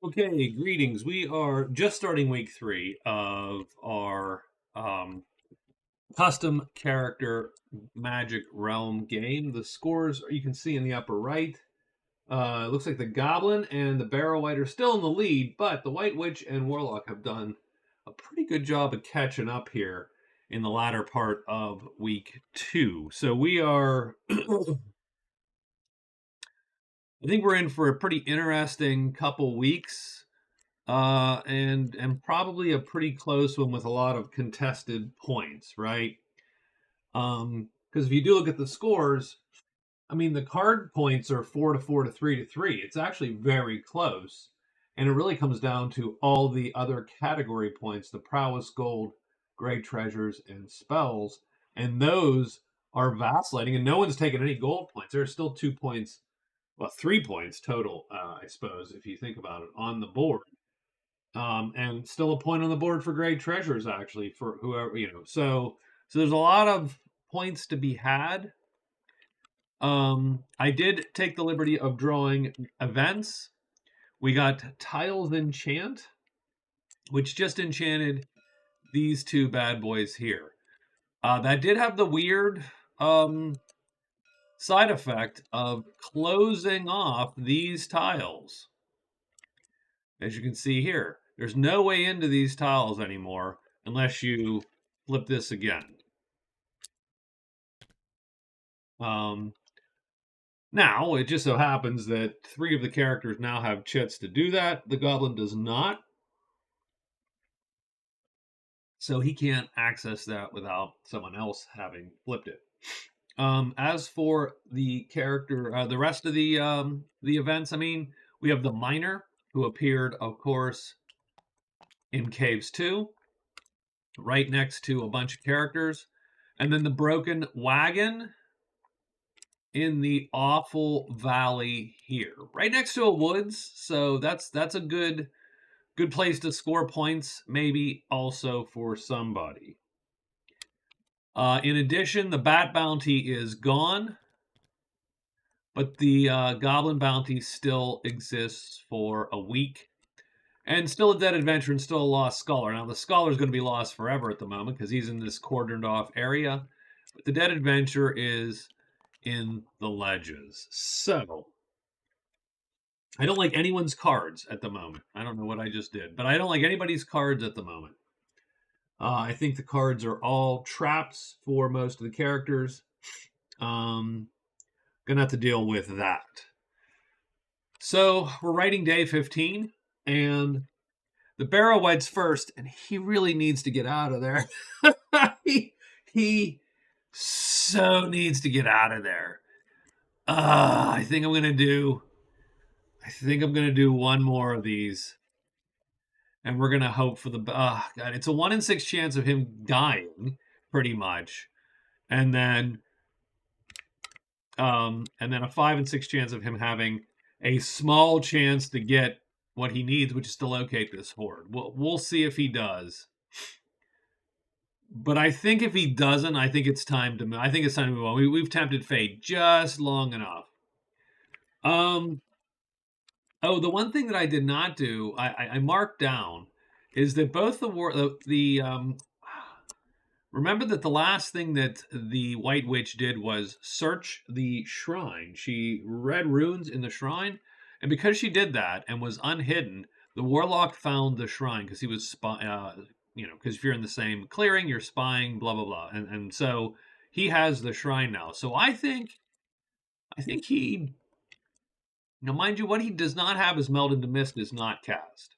Okay, greetings. We are just starting week 3 of our custom character Magic Realm game. The scores you can see in the upper right. It looks like the Goblin and the Barrow Wight are still in the lead, but the White Witch and Warlock have done a pretty good job of catching up here in the latter part of week 2. So we are, I think we're in for a pretty interesting couple weeks. And probably a pretty close one with a lot of contested points, right? Because if you do look at the scores, I mean, the card points are 4-4 to 3-3. It's actually very close, and it really comes down to all the other category points: the prowess, gold, great treasures, and spells, and those are vacillating. And no one's taken any gold points. There are still 2 points, well, 3 points total, I suppose, if you think about it, on the board. And still a point on the board for great treasures, actually, for whoever, so there's a lot of points to be had. I did take the liberty of drawing events. We got Tiles Enchant, which just enchanted these two bad boys here. That did have the weird side effect of closing off these tiles. As you can see here, there's no way into these tiles anymore unless you flip this again. Um, Now, it just so happens that 3 of the characters now have chits to do that. The Goblin does not, so he can't access that without someone else having flipped it. As for the character, the rest of the events, I mean, we have the Miner, who appeared, of course, in Caves 2, right next to a bunch of characters. And then the Broken Wagon in the Awful Valley here, right next to a woods. So that's a good place to score points, maybe also for somebody. In addition, the Bat Bounty is gone, but the Goblin Bounty still exists for a week. And still a Dead Adventure and still a Lost Scholar. Now, the Scholar is going to be lost forever at the moment because he's in this cordoned off area. But the Dead Adventure is in the ledges. So, I don't like anyone's cards at the moment. I don't know what I just did, but I don't like anybody's cards at the moment. I think the cards are all traps for most of the characters. Gonna have to deal with that. So we're writing day 15, and the Barrow Wight's first, and he really needs to get out of there. he so needs to get out of there. I think I'm gonna do. I think I'm gonna do one more of these, and we're gonna hope for the. God, it's a 1 in 6 chance of him dying, pretty much, and then a 5 in 6 chance of him having a small chance to get what he needs, which is to locate this horde. We'll see if he does. But I think if he doesn't, I think it's time to move. I think it's time to move on. We've tempted fate just long enough. Oh, the one thing that I did not do, I marked down, is that both remember that the last thing that the White Witch did was search the shrine. She read runes in the shrine, and because she did that and was unhidden, the Warlock found the shrine because he was because if you're in the same clearing, you're spying, blah blah blah, and so he has the shrine now. So I think he, now mind you, what he does not have is Meld into Mist is not cast.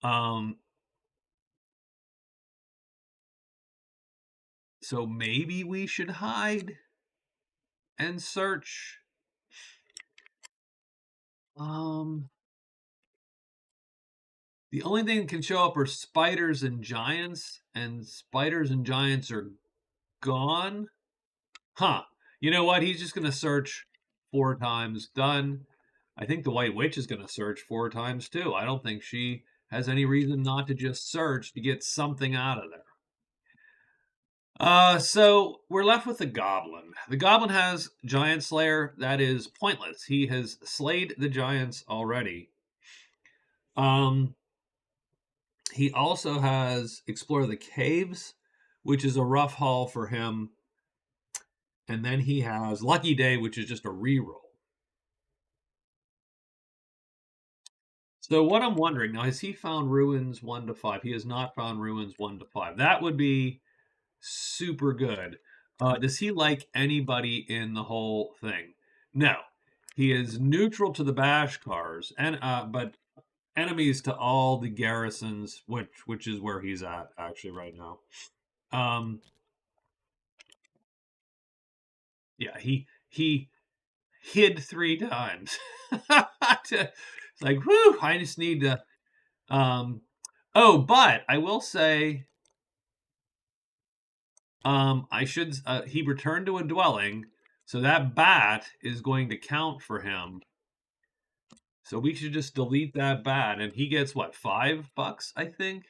Um, so maybe we should hide and search. Um, the only thing that can show up are spiders and giants, and spiders and giants are gone. Huh. You know what? He's just going to search 4 times. Done. I think the White Witch is going to search 4 times too. I don't think she has any reason not to just search to get something out of there. So we're left with the goblin. The goblin has Giant Slayer. That is pointless. He has slayed the giants already. Um, he also has Explore the Caves, which is a rough haul for him. And then he has Lucky Day, which is just a reroll. So what I'm wondering now, has he found Ruins 1 to 5? He has not found Ruins 1 to 5. That would be super good. Does he like anybody in the whole thing? No. He is neutral to the Bashkars, and but enemies to all the garrisons, which is where he's at actually right now. Um, yeah, he hid 3 times. It's like, whoo! I just need to. Oh, but I will say, I should. He returned to a dwelling, so that bat is going to count for him. So we should just delete that bat, and he gets what, $5? I think.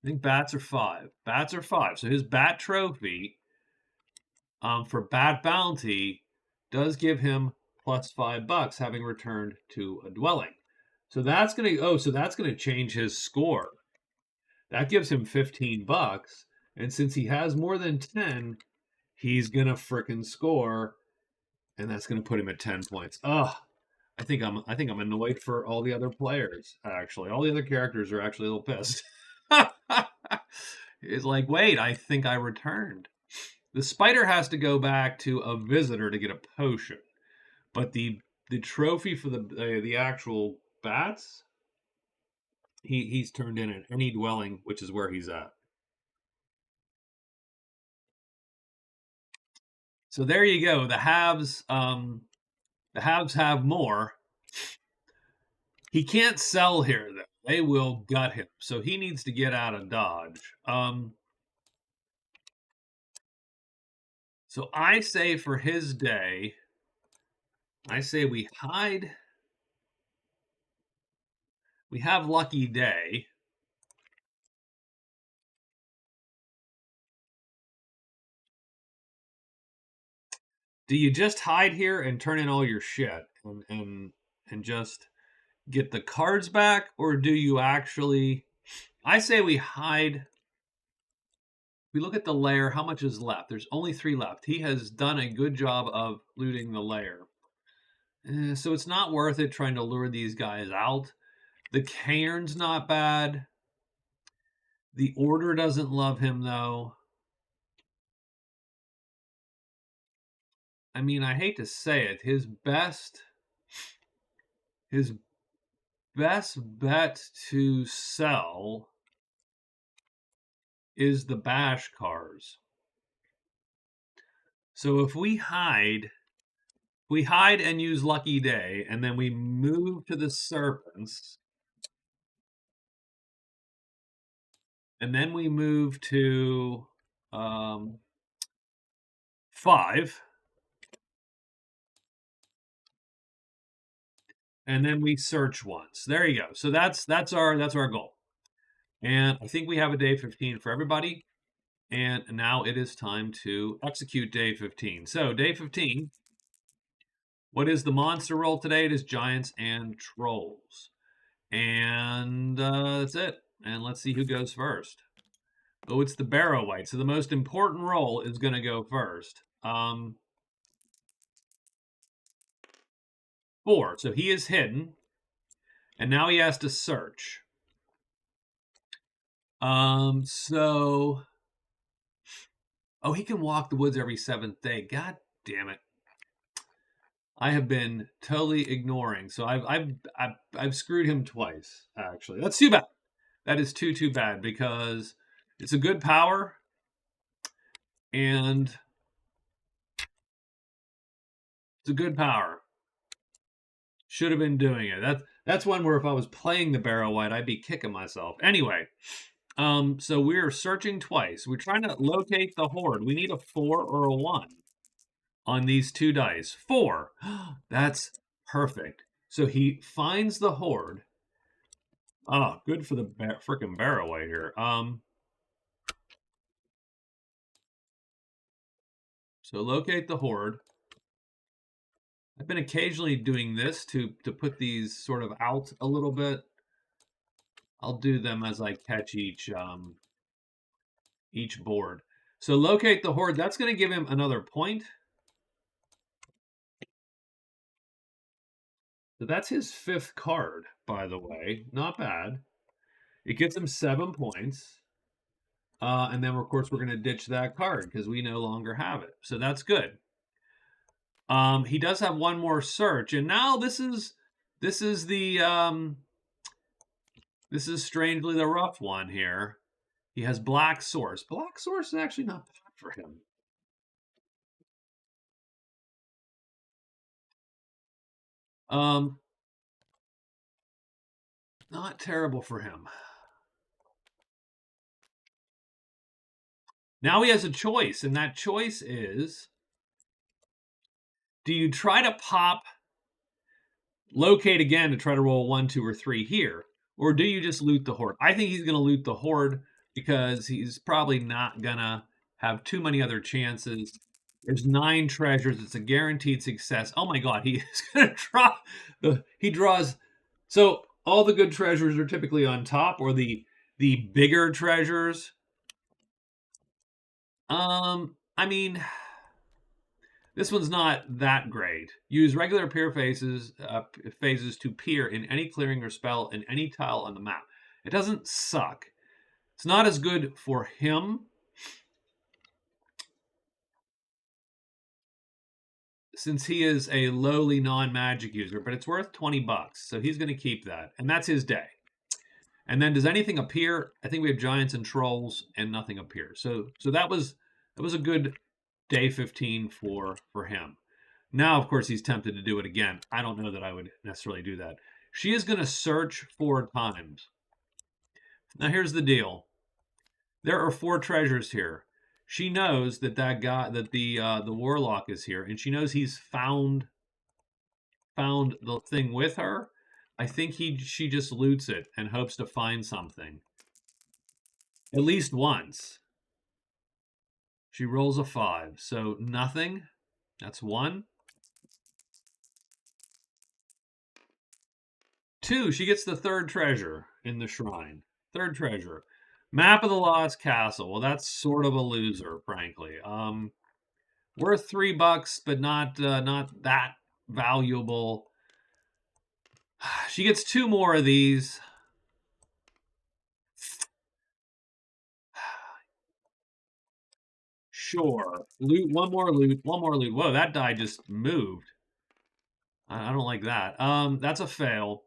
I think bats are 5. Bats are 5. So his bat trophy, for bat bounty, does give him plus $5, having returned to a dwelling. So that's gonna. Oh, so that's gonna change his score. That gives him $15, and since he has more than 10, he's gonna frickin' score, and that's gonna put him at 10 points. Ugh. I think I'm annoyed for all the other players. Actually, all the other characters are actually a little pissed. It's like, wait, I think I returned. The spider has to go back to a visitor to get a potion, but the trophy for the actual bats, he's turned in at any dwelling, which is where he's at. So there you go. The haves have more. He can't sell here though. They will gut him. So he needs to get out of Dodge. So I say for his day, I say we hide. We have Lucky Day. Do you just hide here and turn in all your shit and just get the cards back, or do you actually? I say we hide. We look at the lair. How much is left? There's only 3 left. He has done a good job of looting the lair. So it's not worth it trying to lure these guys out. The cairn's not bad. The order doesn't love him though. I mean, I hate to say it, his best bet to sell is the Bashkars. So if we hide and use Lucky Day, and then we move to the Serpents, and then we move to 5, and then we search once. There you go. So that's our goal. And I think we have a day 15 for everybody. And now it is time to execute day 15. So day 15, what is the monster roll today? It is giants and trolls. And that's it. And let's see who goes first. Oh, it's the Barrow-wight. So the most important roll is going to go first. 4. So he is hidden. And now he has to search. So... Oh, he can walk the woods every 7th day. God damn it. I have been totally ignoring. So I've screwed him twice, actually. That's too bad. That is too bad, because it's a good power, and it's a good power. Should have been doing it. That's one where if I was playing the Barrow-wight, I'd be kicking myself. Anyway, so we're searching twice. We're trying to locate the horde. We need a 4 or a 1 on these 2 dice. 4. That's perfect. So he finds the horde. Oh, good for the frickin' Barrow-wight here. So locate the horde. I've been occasionally doing this to put these sort of out a little bit. I'll do them as I catch each board. So locate the horde. That's going to give him another point. So that's his 5th card, by the way. Not bad. It gets him 7 points. And then, of course, we're going to ditch that card because we no longer have it. So that's good. He does have one more search. And now this is the this is strangely the rough one here. He has Black Source. Black Source is actually not bad for him. Not terrible for him. Now he has a choice, and that choice is, do you try to pop locate again to try to roll 1, 2, or 3 here? Or do you just loot the horde? I think he's going to loot the horde because he's probably not going to have too many other chances. There's 9 treasures. It's a guaranteed success. Oh my god, he is going to draw he draws. So all the good treasures are typically on top, or the bigger treasures. I mean, this one's not that great. Use regular peer phases to peer in any clearing or spell in any tile on the map. It doesn't suck. It's not as good for him. Since he is a lowly non-magic user, but it's worth 20 bucks. So he's going to keep that. And that's his day. And then does anything appear? I think we have giants and trolls and nothing appears. So that was a good day 15 for him. Now, of course, he's tempted to do it again. I don't know that I would necessarily do that. She is going to search 4 times. Now, here's the deal. There are 4 treasures here. She knows that the warlock is here, and she knows he's found the thing with her. I think she just loots it and hopes to find something. At least once. She rolls a 5, so nothing. That's 1. 2, she gets the 3rd treasure in the shrine. 3rd treasure. Map of the Lost Castle. Well, that's sort of a loser, frankly. Worth $3, but not that valuable. She gets 2 more of these. Sure. Loot, one more loot. Whoa, that die just moved. I don't like that. That's a fail.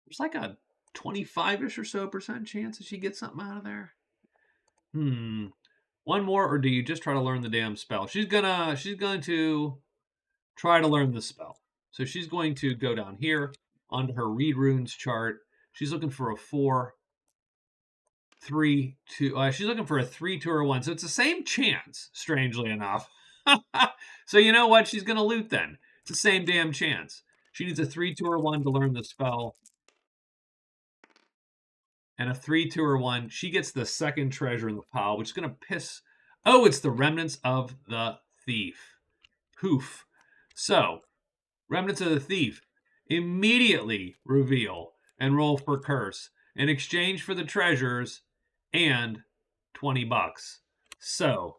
There's like a 25-ish or so % chance that she gets something out of there. One more, or do you just try to learn the damn spell? She's going to try to learn the spell. So she's going to go down here onto her read runes chart. She's looking for a 4, 3, 2. She's looking for a 3, 2, or 1. So it's the same chance, strangely enough. So you know what? She's going to loot then. It's the same damn chance. She needs a 3, 2, or 1 to learn the spell. And a 3, 2, or 1. She gets the 2nd treasure in the pile, which is going to piss. Oh, it's the Remnants of the Thief. Poof. So, Remnants of the Thief immediately reveal and roll for curse in exchange for the treasures and 20 bucks. So,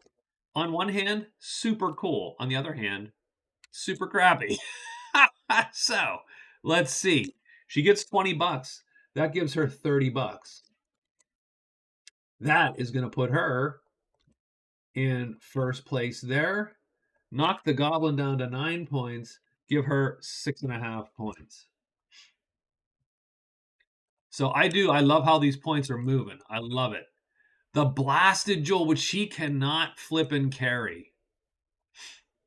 on one hand, super cool. On the other hand, super crappy. So, let's see. She gets 20 bucks. That gives her 30 bucks. That is going to put her in first place there. Knock the goblin down to 9 points. Give her 6.5 points. So I love how these points are moving. I love it. The Blasted Jewel, which she cannot flip and carry.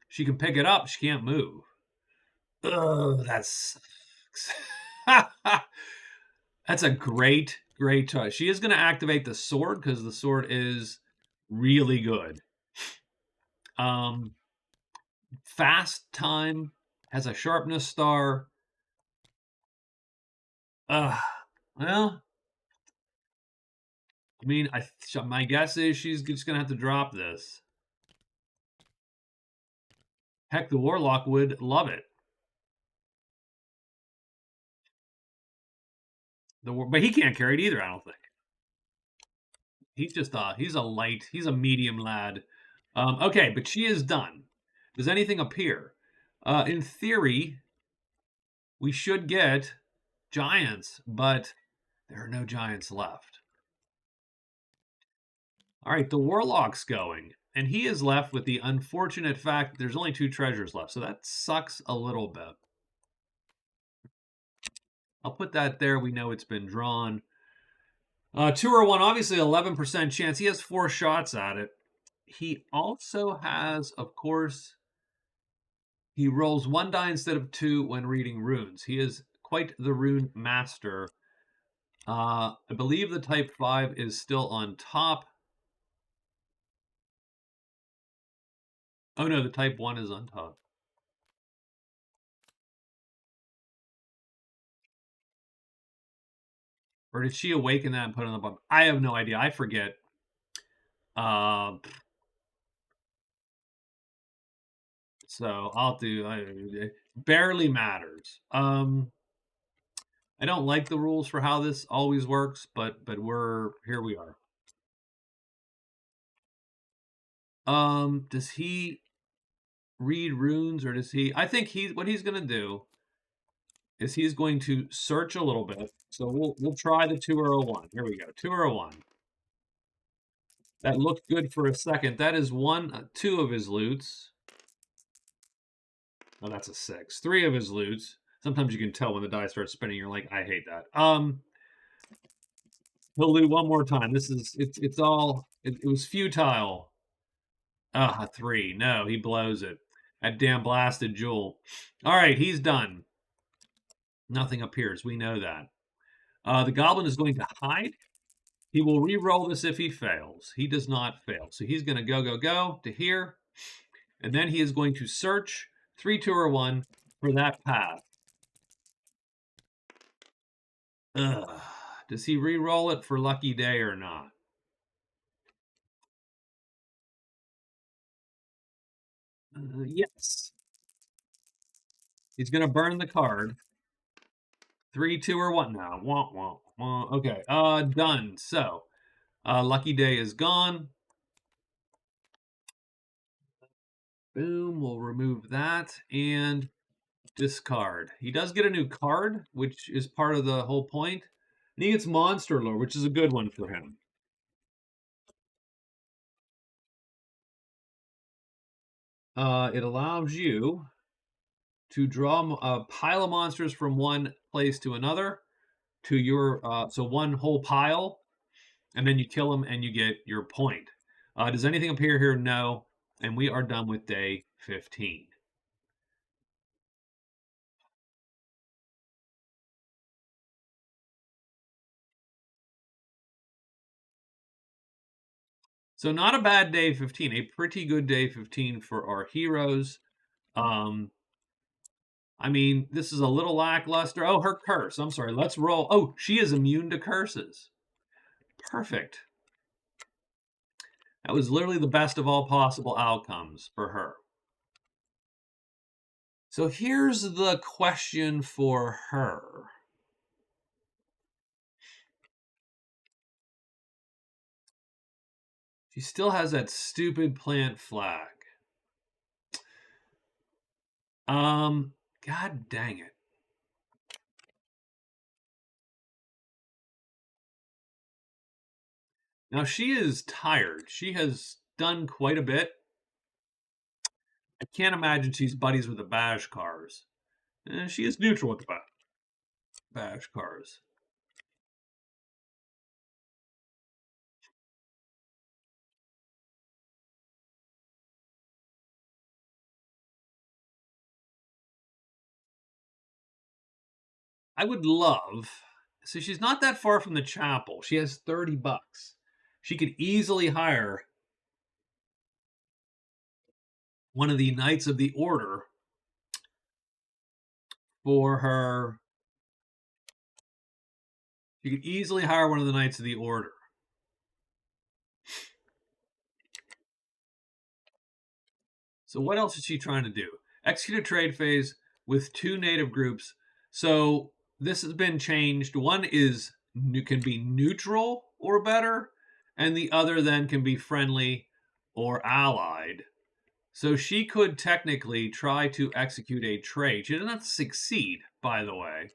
She can pick it up. She can't move. Ugh, that's that's a great choice. She is going to activate the sword because the sword is really good. Fast time has a sharpness star. Well, I mean, my guess is she's just gonna have to drop this. Heck, the Warlock would love it. But he can't carry it either, I don't think. He's just he's a medium lad. Okay, but she is done. Does anything appear? In theory, we should get giants, but there are no giants left. All right, the Warlock's going, and he is left with the unfortunate fact that there's only 2 treasures left, so that sucks a little bit. I'll put that there. We know it's been drawn. 2 or 1, obviously 11% chance. He has 4 shots at it. He also has, of course, he rolls 1 die instead of 2 when reading runes. He is quite the rune master. I believe the type 5 is still on top. Oh no, the type 1 is on top. Or did she awaken that and put it on the bottom? I have no idea. I forget. So I'll do. It barely matters. I don't like the rules for how this always works, but we're here. We are. Does he read runes or does he? I think what he's gonna do is he's going to search a little bit. So we'll try the 2 or a 1. Here we go. 2 or a 1. That looked good for a second. That is 2 of his loots. Oh, that's a 6. 3 of his loots. Sometimes you can tell when the die starts spinning. You're like, I hate that. He'll loot one more time. It's all. It was futile. Ah, 3. No, he blows it. That damn blasted jewel. All right, he's done. Nothing appears. We know that. The goblin is going to hide. He will re-roll this if he fails. He does not fail. So he's going to go to here. And then he is going to search 3, 2, or 1 for that path. Ugh. Does he re-roll it for lucky day or not? Yes. He's going to burn the card. 3, 2, or 1 now. Wah, wah, wah. Okay. Done. So, lucky day is gone. Boom. We'll remove that and discard. He does get a new card, which is part of the whole point. And he gets Monster Lore, which is a good one for him. It allows you to draw a pile of monsters from one place to another to your so one whole pile, and then you kill them and you get your point. Does anything appear here? No. And we are done with day 15. So not a bad day 15, a pretty good day 15 for our heroes. I mean, this is a little lackluster. Oh, her curse. I'm sorry. Let's roll. Oh, she is immune to curses. Perfect. That was literally the best of all possible outcomes for her. So here's the question for her. She still has that stupid plant flag. God dang it. Now she is tired. She has done quite a bit. I can't imagine she's buddies with the Bashkars. She is neutral with the Bashkars. I would love. So she's not that far from the chapel. She has $30. She could easily hire one of the Knights of the Order for her. She could easily hire one of the Knights of the Order. So what else is she trying to do? Execute a trade phase with 2 native groups. So this has been changed. One is can be neutral or better, and the other then can be friendly or allied. So she could technically try to execute a trade. She doesn't have to succeed, by the way.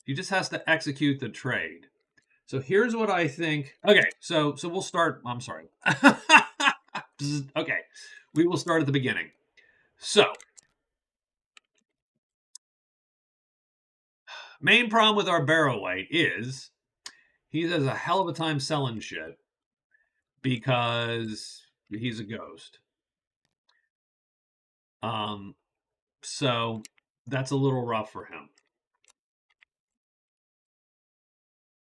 She just has to execute the trade. So here's what I think. Okay, so we'll start. I'm sorry. Okay, we will start at the beginning. So, main problem with our Barrow-wight is he has a hell of a time selling shit because he's a ghost. So that's a little rough for him.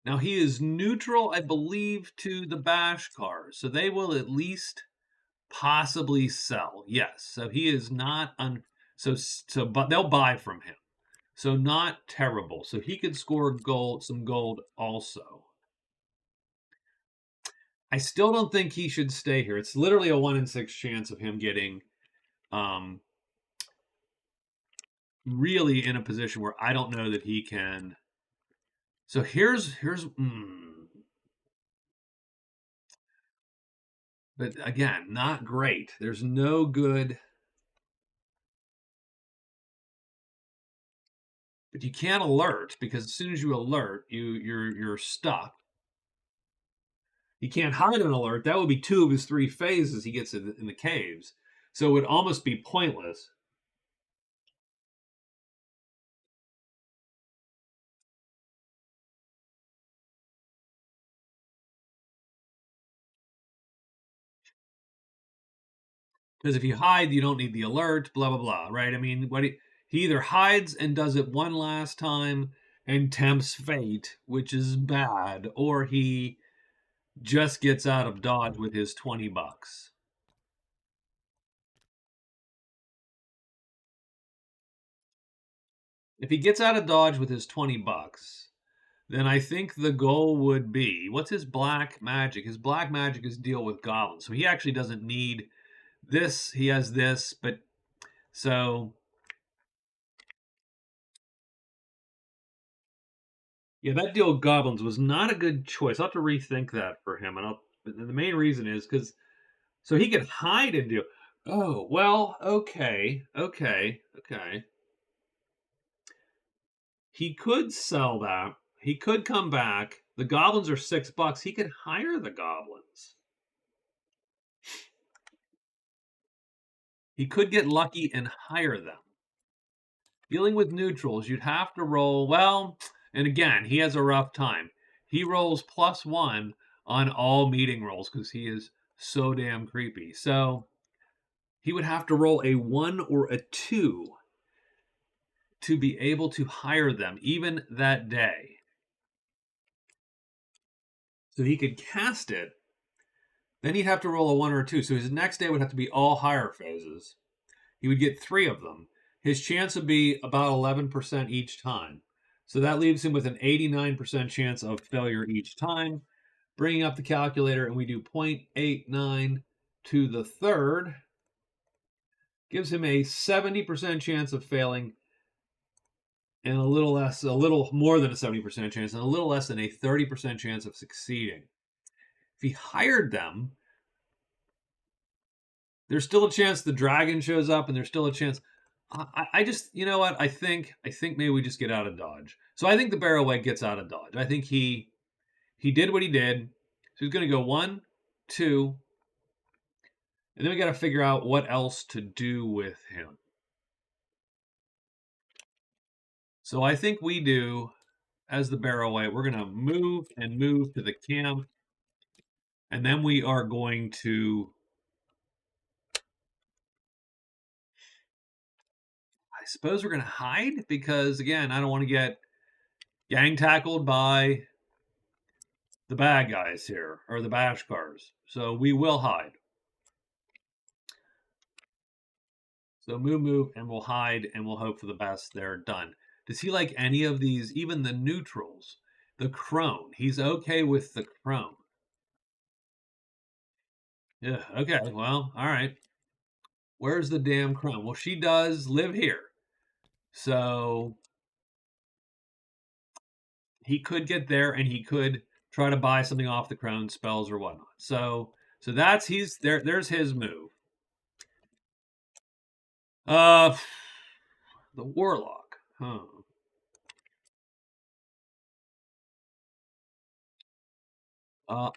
Now he is neutral, I believe, to the Bashkars, so they will at least possibly sell. Yes, so he is not but they'll buy from him. So not terrible. So he could score some gold also. I still don't think he should stay here. It's literally a 1 in 6 chance of him getting really in a position where I don't know that he can. So here's but again, not great. There's no good. But you can't alert because as soon as you alert, you're stuck. He can't hide an alert. That would be 2 of his 3 phases he gets in the caves. So it would almost be pointless. Because if you hide, you don't need the alert, blah, blah, blah, right? I mean, he either hides and does it one last time and tempts fate, which is bad, or he just gets out of dodge with his 20 bucks. If he gets out of dodge with his 20 bucks, then I think the goal would be, what's his black magic? His black magic is deal with goblins. So he actually doesn't need this. He has this, but so yeah, that deal with goblins was not a good choice. I'll have to rethink that for him. And the main reason is because so he could hide and do. Oh, well, okay. He could sell that. He could come back. The goblins are $6. He could hire the goblins. He could get lucky and hire them. Dealing with neutrals, you'd have to roll, well, and again, he has a rough time. He rolls +1 on all meeting rolls because he is so damn creepy. So he would have to roll a 1 or a 2 to be able to hire them, even that day. So he could cast it. Then he'd have to roll a 1 or a 2. So his next day would have to be all hire phases. He would get 3 of them. His chance would be about 11% each time. So that leaves him with an 89% chance of failure each time. Bringing up the calculator, and we do 0.89 to the third. Gives him a 70% chance of failing and a little more than a 70% chance, and a little less than a 30% chance of succeeding. If he hired them, there's still a chance the dragon shows up, and there's still a chance. I just, you know what? I think maybe we just get out of dodge. So I think the Barrow-wight gets out of dodge. I think he did what he did. So he's going to go 1, 2, and then we got to figure out what else to do with him. So I think we do, as the Barrow-wight, we're going to move to the camp, and then we are going to. I suppose we're going to hide because, again, I don't want to get gang tackled by the bad guys here, or the Bashkars. So we will hide. So move, and we'll hide, and we'll hope for the best. They're done. Does he like any of these, even the neutrals? The crone. He's okay with the crone. Yeah, okay, well, all right. Where's the damn crown? Well, she does live here. So he could get there and he could try to buy something off the crown spells or whatnot. So that's he's there. There's his move. The warlock. Huh.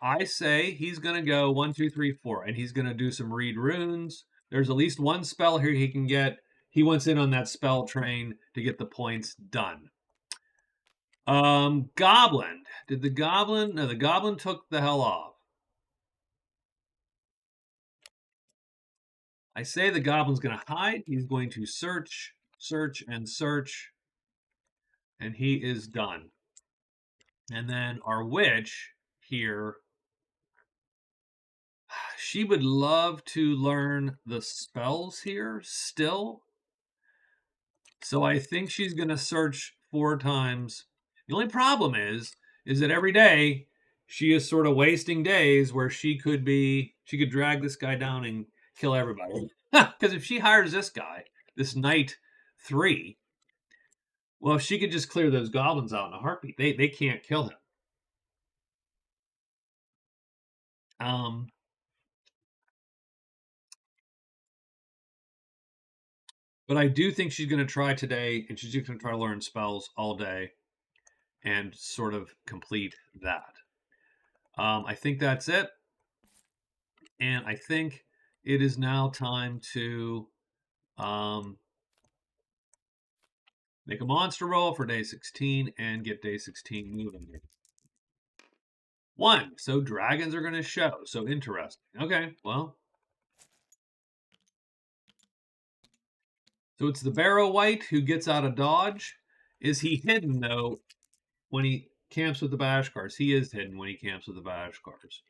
I say he's gonna go 1, 2, 3, 4, and he's gonna do some read runes. There's at least one spell here he can get. He wants in on that spell train to get the points done. Goblin. Did the goblin? No, the goblin took the hell off. I say the goblin's going to hide. He's going to search, search, and search. And he is done. And then our witch here, she would love to learn the spells here still. So I think she's going to search 4 times. The only problem is that every day she is sort of wasting days where she could drag this guy down and kill everybody. Because if she hires this guy, this knight 3, well, if she could just clear those goblins out in a heartbeat, they can't kill him. But I do think she's going to try today, and she's just going to try to learn spells all day and sort of complete that. I think that's it. And I think it is now time to make a monster roll for day 16 and get day 16 moving. 1. So dragons are going to show. So interesting. Okay, well. So it's the Barrow Wight who gets out of dodge. Is he hidden, though, when he camps with the Bashkars? He is hidden when he camps with the Bashkars.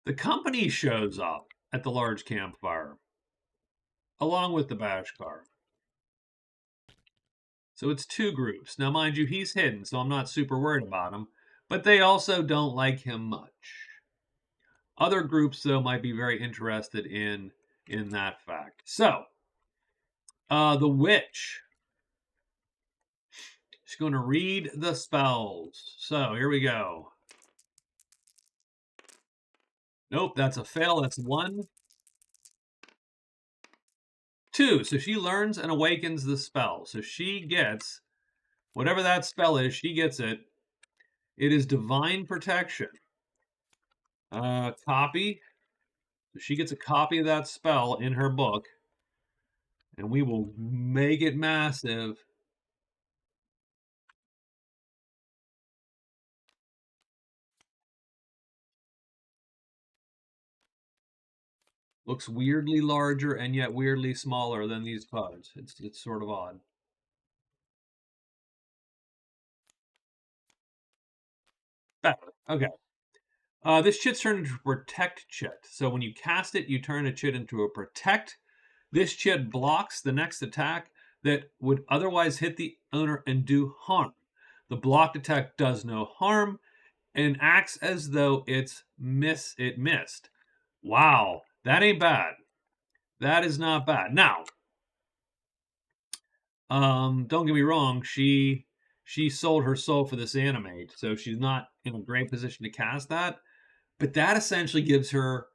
The company shows up at the large campfire, along with the Bashkar. So it's 2 groups. Now, mind you, he's hidden, so I'm not super worried about him. But they also don't like him much. Other groups, though, might be very interested in that fact. So, the witch. She's going to read the spells. So, here we go. Nope, that's a fail. That's 1. 2. So she learns and awakens the spell. So she gets whatever that spell is, she gets it. It is divine protection. Copy. So she gets a copy of that spell in her book. And we will make it massive. Looks weirdly larger and yet weirdly smaller than these cards. It's sort of odd. Better. Okay. This chit's turned into a protect chit. So when you cast it, you turn a chit into a protect. This chit blocks the next attack that would otherwise hit the owner and do harm. The blocked attack does no harm and acts as though it missed. Wow, that ain't bad. That is not bad. Now, don't get me wrong, she sold her soul for this animate, so she's not in a great position to cast that. But that essentially gives her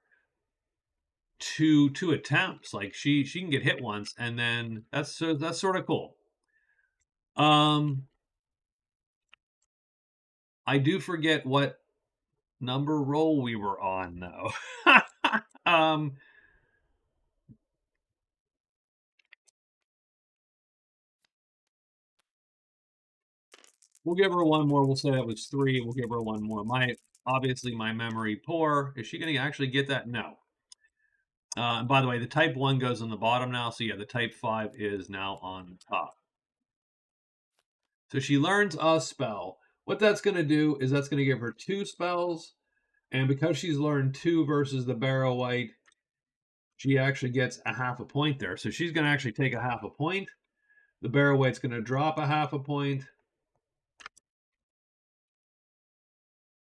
two attempts. Like she can get hit once, and then that's sort of cool. I do forget what number roll we were on though. We'll give her 1 more. We'll say that was 3. We'll give her 1 more. Obviously my memory poor. Is she going to actually get that? No. And by the way, the type 1 goes on the bottom now. So yeah, the type 5 is now on top. So she learns a spell. What that's going to do is that's going to give her 2 spells. And because she's learned 2 versus the Barrow Wight, she actually gets a half a point there. So she's going to actually take a half a point. The Barrow Wight's going to drop a half a point.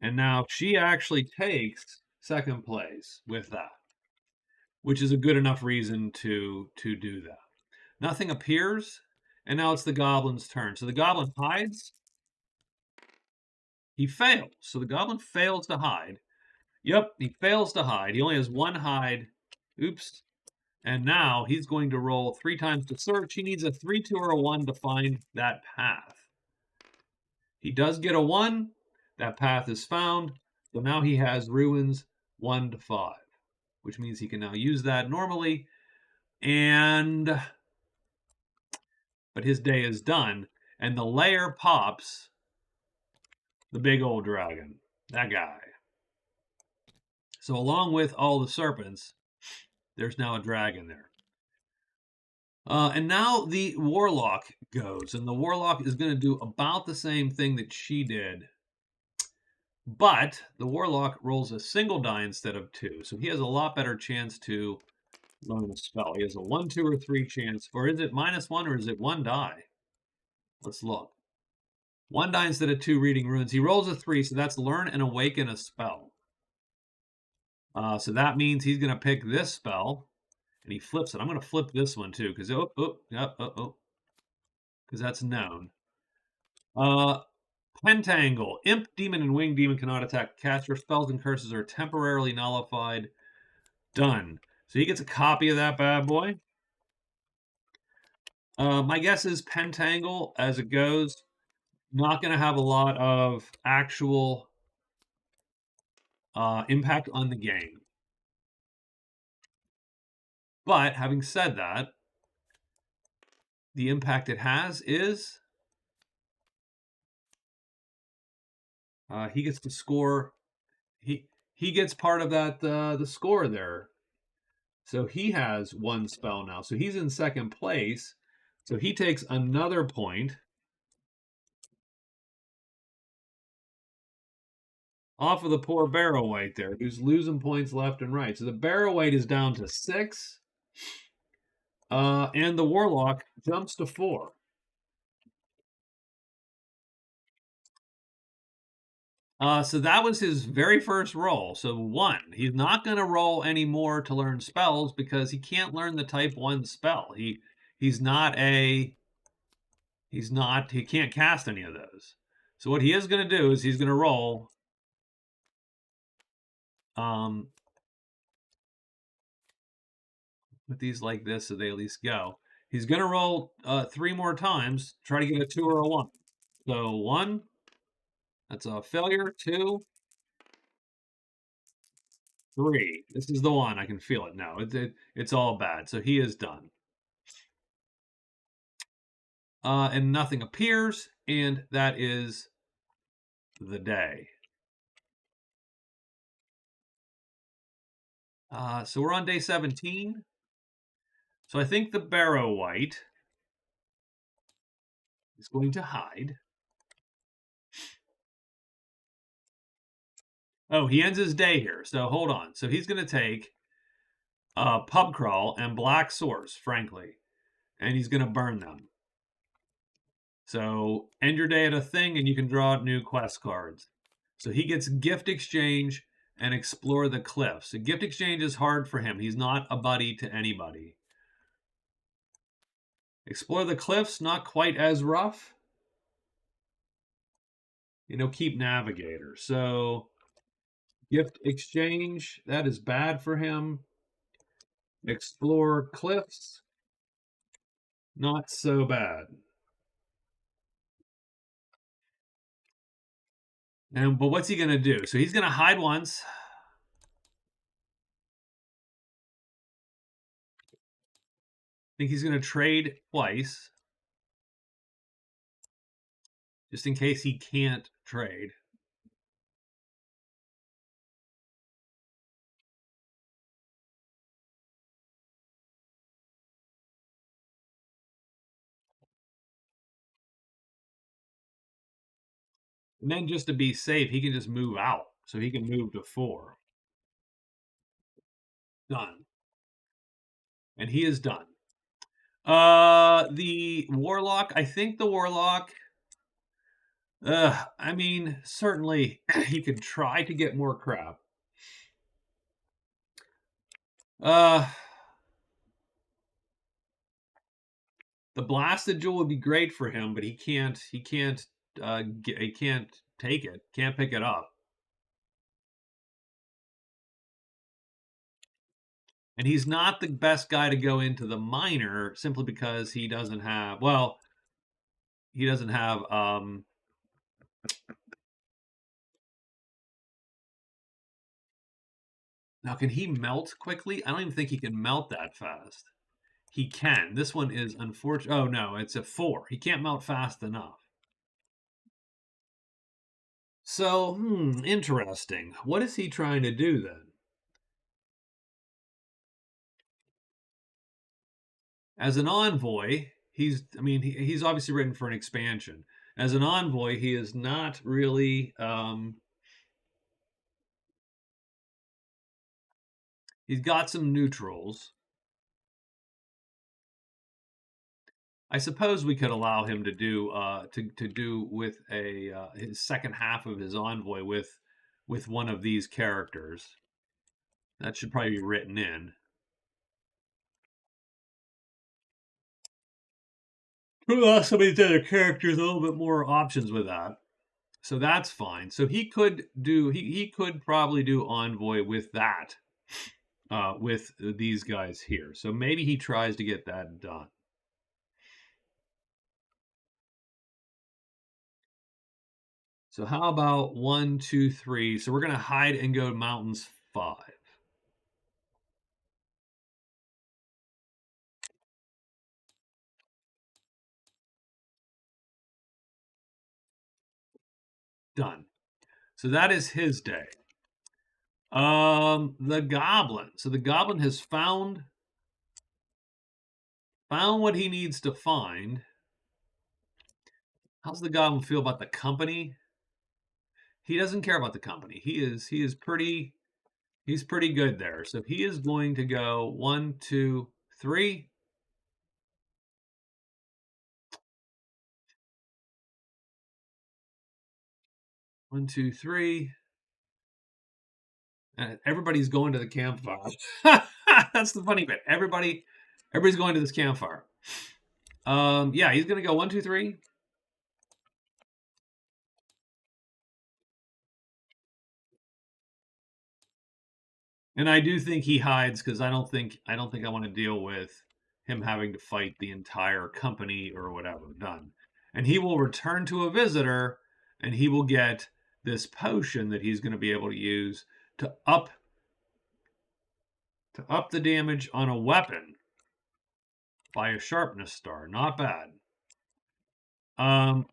And now she actually takes 2nd place with that. which is a good enough reason to do that. Nothing appears, and now it's the goblin's turn. So the goblin hides. He fails. So the goblin fails to hide. Yep, he fails to hide. He only has one hide. Oops. And now he's going to roll 3 times to search. He needs a 3, 2, or a 1 to find that path. He does get a 1. That path is found. So now he has ruins 1 to 5, which means he can now use that normally. But his day is done. And the lair pops the big old dragon. That guy. So along with all the serpents, there's now a dragon there. And now the warlock goes, and the warlock is going to do about the same thing that she did. But the warlock rolls a single die instead of 2, so he has a lot better chance to learn a spell. He has a 1, 2, or 3 chance, or is it -1, or is it 1 die? Let's look. 1 die instead of 2 reading runes. He rolls a 3, so that's learn and awaken a spell. So that means he's going to pick this spell. And he flips it. I'm going to flip this one too, because because that's known. Pentangle. Imp, demon, and winged demon cannot attack caster. Spells and curses are temporarily nullified. Done. So he gets a copy of that bad boy. My guess is Pentangle, as it goes, not going to have a lot of actual impact on the game. But having said that, the impact it has is he gets to score. He gets part of that the score there. So he has 1 spell now. So he's in second place. So he takes another point off of the poor Barrow-wight there, who's losing points left and right. So the Barrow-wight is down to 6. And the Warlock jumps to 4. So that was his very first roll. So 1. He's not going to roll any more to learn spells because he can't learn the type 1 spell. He can't cast any of those. So what he is going to do is he's going to roll put these like this so they at least go. He's going to roll 3 more times, try to get a 2 or a 1. So 1, that's a failure. 2, 3. This is the one. I can feel it now. It's all bad. So he is done. And nothing appears, and that is the day. So we're on day 17. So I think the Barrow-wight is going to hide. Oh, he ends his day here. So hold on. So he's going to take Pub Crawl and Black Source, frankly, and he's going to burn them. So end your day at a thing, and you can draw new quest cards. So he gets Gift Exchange and Explore the Cliffs. So Gift Exchange is hard for him. He's not a buddy to anybody. Explore the Cliffs, not quite as rough. Keep Navigator. So Gift Exchange, that is bad for him. Explore Cliffs, not so bad. But what's he going to do? So he's going to hide once. I think he's going to trade twice. Just in case he can't trade. And then just to be safe, he can just move out. So he can move to 4. Done. And he is done. The Warlock, I think the Warlock, I mean, certainly he could try to get more crap. Uh, the blasted jewel would be great for him, but he can't take it, can't pick it up. And he's not the best guy to go into the minor simply because he doesn't have, well, he doesn't have, now can he melt quickly? I don't even think he can melt that fast. He can. This one is unfortunate. Oh no, it's a 4. He can't melt fast enough. So, interesting. What is he trying to do then? As an envoy, he's obviously written for an expansion. As an envoy, he is not really, he's got some neutrals. I suppose we could allow him to do to do with a his second half of his envoy with one of these characters. That should probably be written in. Some of these other characters a little bit more options with that, so that's fine. So he could do he could probably do envoy with that with these guys here. So maybe he tries to get that done. So how about 1, 2, 3? So we're gonna hide and go mountains 5. Done. So that is his day. The goblin. So the goblin has found what he needs to find. How's the goblin feel about the company? He doesn't care about the company. He's pretty good there. So he is going to go 1, 2, 3. One, two, three. Everybody's going to the campfire. That's the funny bit. Everybody's going to this campfire. Yeah, he's gonna go 1, 2, 3. And I do think he hides because I don't think I want to deal with him having to fight the entire company or whatever. Done. And he will return to a visitor and he will get this potion that he's going to be able to use to up the damage on a weapon by a sharpness star. Not bad. Um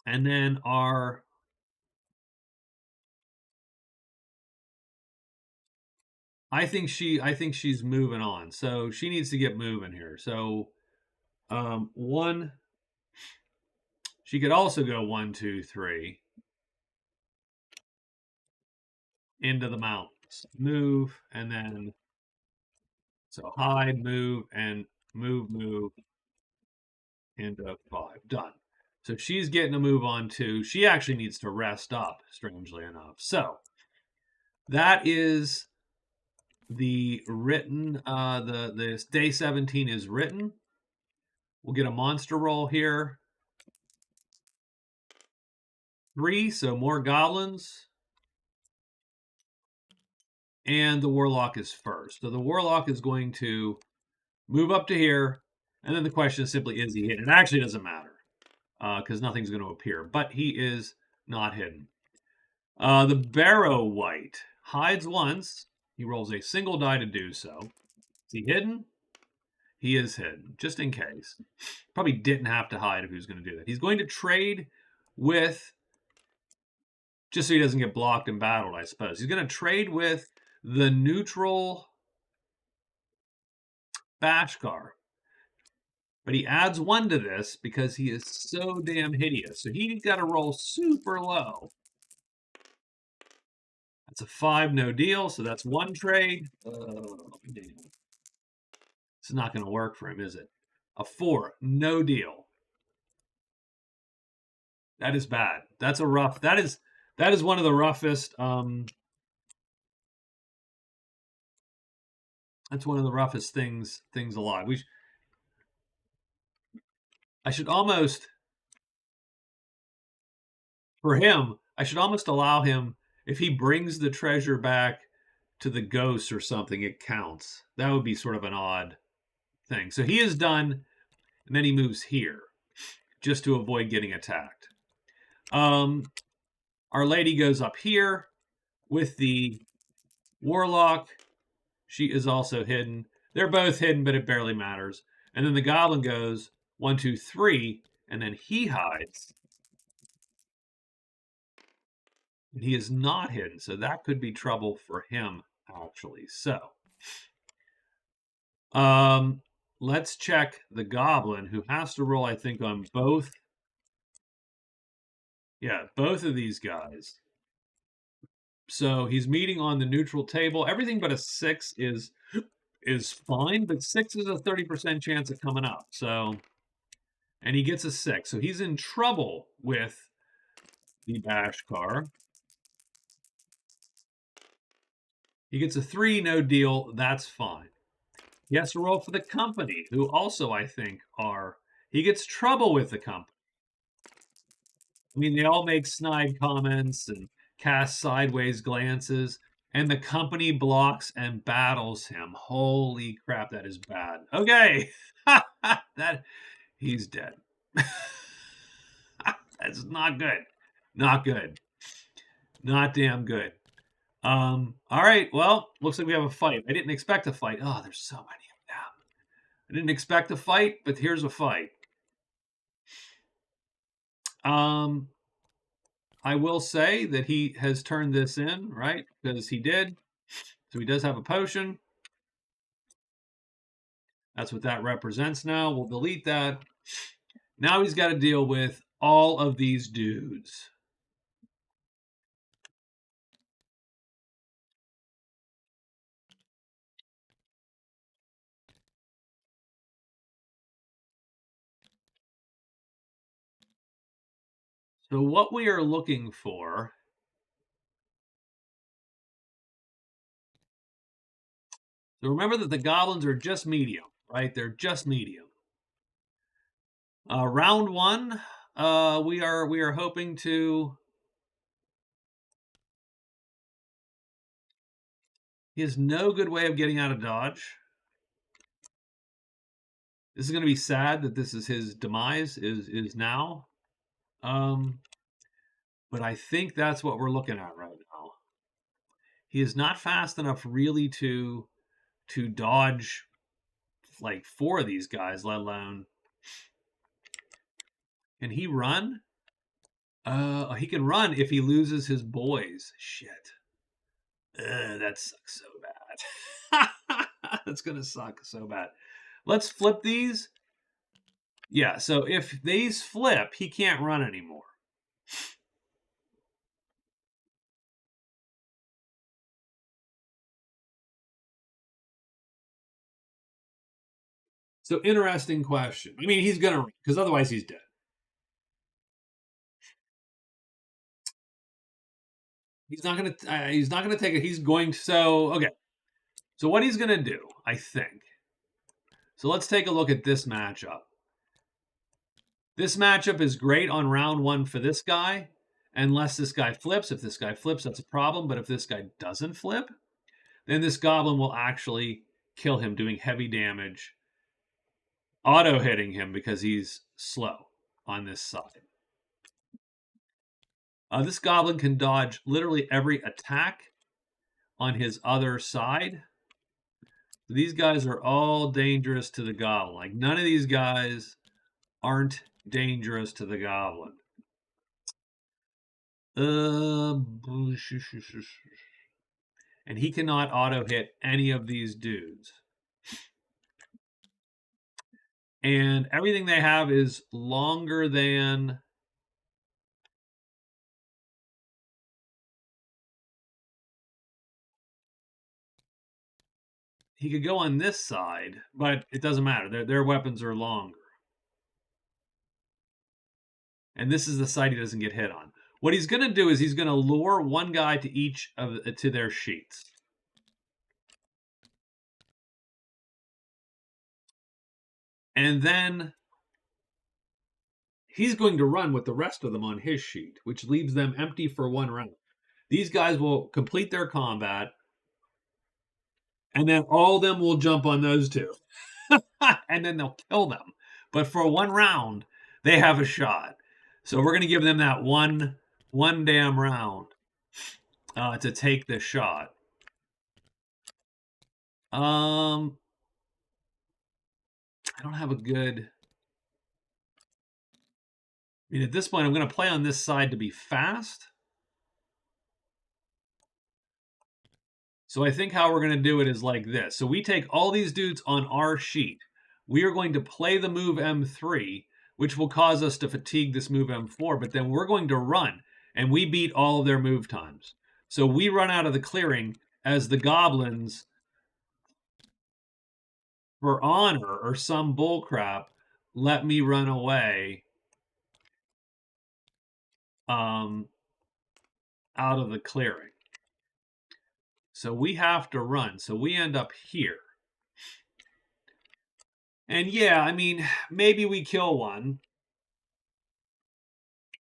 and then I think she's moving on. So she needs to get moving here. So one she could also go 1, 2, 3 into the mountains. Move and then so hide, move, and move into 5. Done. So she's getting a move on too. She actually needs to rest up, strangely enough. So that is the written the day 17 is written. We'll get a monster roll here. 3, so more goblins. And the warlock is first. So the warlock is going to move up to here. And then the question is simply, is he hidden? It actually doesn't matter because nothing's going to appear. But he is not hidden. The Barrow Wight hides once. He rolls a single die to do so. Is he hidden? He is hidden, just in case. Probably didn't have to hide if he was going to do that. He's going to trade with, just so he doesn't get blocked and battled, I suppose. He's going to trade with the neutral Bashkar. But he adds 1 to this because he is so damn hideous. So he's got to roll super low. That's a 5, no deal. So that's 1 trade. Oh, damn. This is not going to work for him, is it? A 4, no deal. That is bad. That's a rough. That is one of the roughest That's one of the roughest things alive. I should almost, for him, I should almost allow him, if he brings the treasure back to the ghost or something, it counts. That would be sort of an odd thing. So he is done, and then he moves here just to avoid getting attacked. Our lady goes up here with the warlock. She is also hidden. They're both hidden, but it barely matters. And then the goblin goes 1, 2, 3, and then he hides. And he is not hidden, so that could be trouble for him, actually. So, let's check the goblin, who has to roll, I think, on both. Yeah, both of these guys. So he's meeting on the neutral table. Everything but a 6 is fine, but 6 is a 30% chance of coming up. So, and he gets a 6. So he's in trouble with the Bashkar. He gets a 3, no deal. That's fine. He has to roll for the company, who also, I think, are. He gets trouble with the company. I mean, they all make snide comments and cast sideways glances, and the company blocks and battles him. Holy crap, that is bad. Okay, that he's dead. That's not good. Not good. Not damn good. All right. Well, looks like we have a fight. I didn't expect a fight. Oh, there's so many of them. I didn't expect a fight, but here's a fight. I will say that he has turned this in, right? Because he did. So he does have a potion. That's what that represents now. We'll delete that. Now he's got to deal with all of these dudes. So what we are looking for, so remember that the goblins are just medium, right? They're just medium. Round 1, we are hoping to. He has no good way of getting out of dodge. This is going to be sad that this is his demise is now. But I think that's what we're looking at right now. He is not fast enough really to dodge like 4 of these guys, let alone. Can he run? He can run if he loses his boys. Shit. That sucks so bad. That's gonna suck so bad. Let's flip these. Yeah, so if these flip, he can't run anymore. So interesting question. I mean, he's gonna, because otherwise he's dead. He's not gonna. He's not gonna take it. He's going. So okay. So what he's gonna do, I think. So let's take a look at this matchup. This matchup is great on round 1 for this guy, unless this guy flips. If this guy flips, that's a problem. But if this guy doesn't flip, then this goblin will actually kill him, doing heavy damage, auto hitting him because he's slow on this side. This goblin can dodge literally every attack on his other side. These guys are all dangerous to the goblin. Like, none of these guys aren't dangerous to the goblin. And he cannot auto hit any of these dudes. And everything they have is longer than. He could go on this side, but it doesn't matter. Their weapons are longer. And this is the side he doesn't get hit on. What he's going to do is he's going to lure one guy to each of to their sheets. And then he's going to run with the rest of them on his sheet, which leaves them empty for 1 round. These guys will complete their combat, and then all of them will jump on those two. And then they'll kill them. But for 1 round, they have a shot. So we're going to give them that one damn round to take this shot. I don't have a good... I mean, at this point, I'm going to play on this side to be fast. So I think how we're going to do it is like this. So we take all these dudes on our sheet. We are going to play the move M3, which will cause us to fatigue this move M4, but then we're going to run, and we beat all of their move times. So we run out of the clearing as the goblins, for honor or some bullcrap, let me run away out of the clearing. So we have to run. So we end up here. And yeah, I mean, maybe we kill one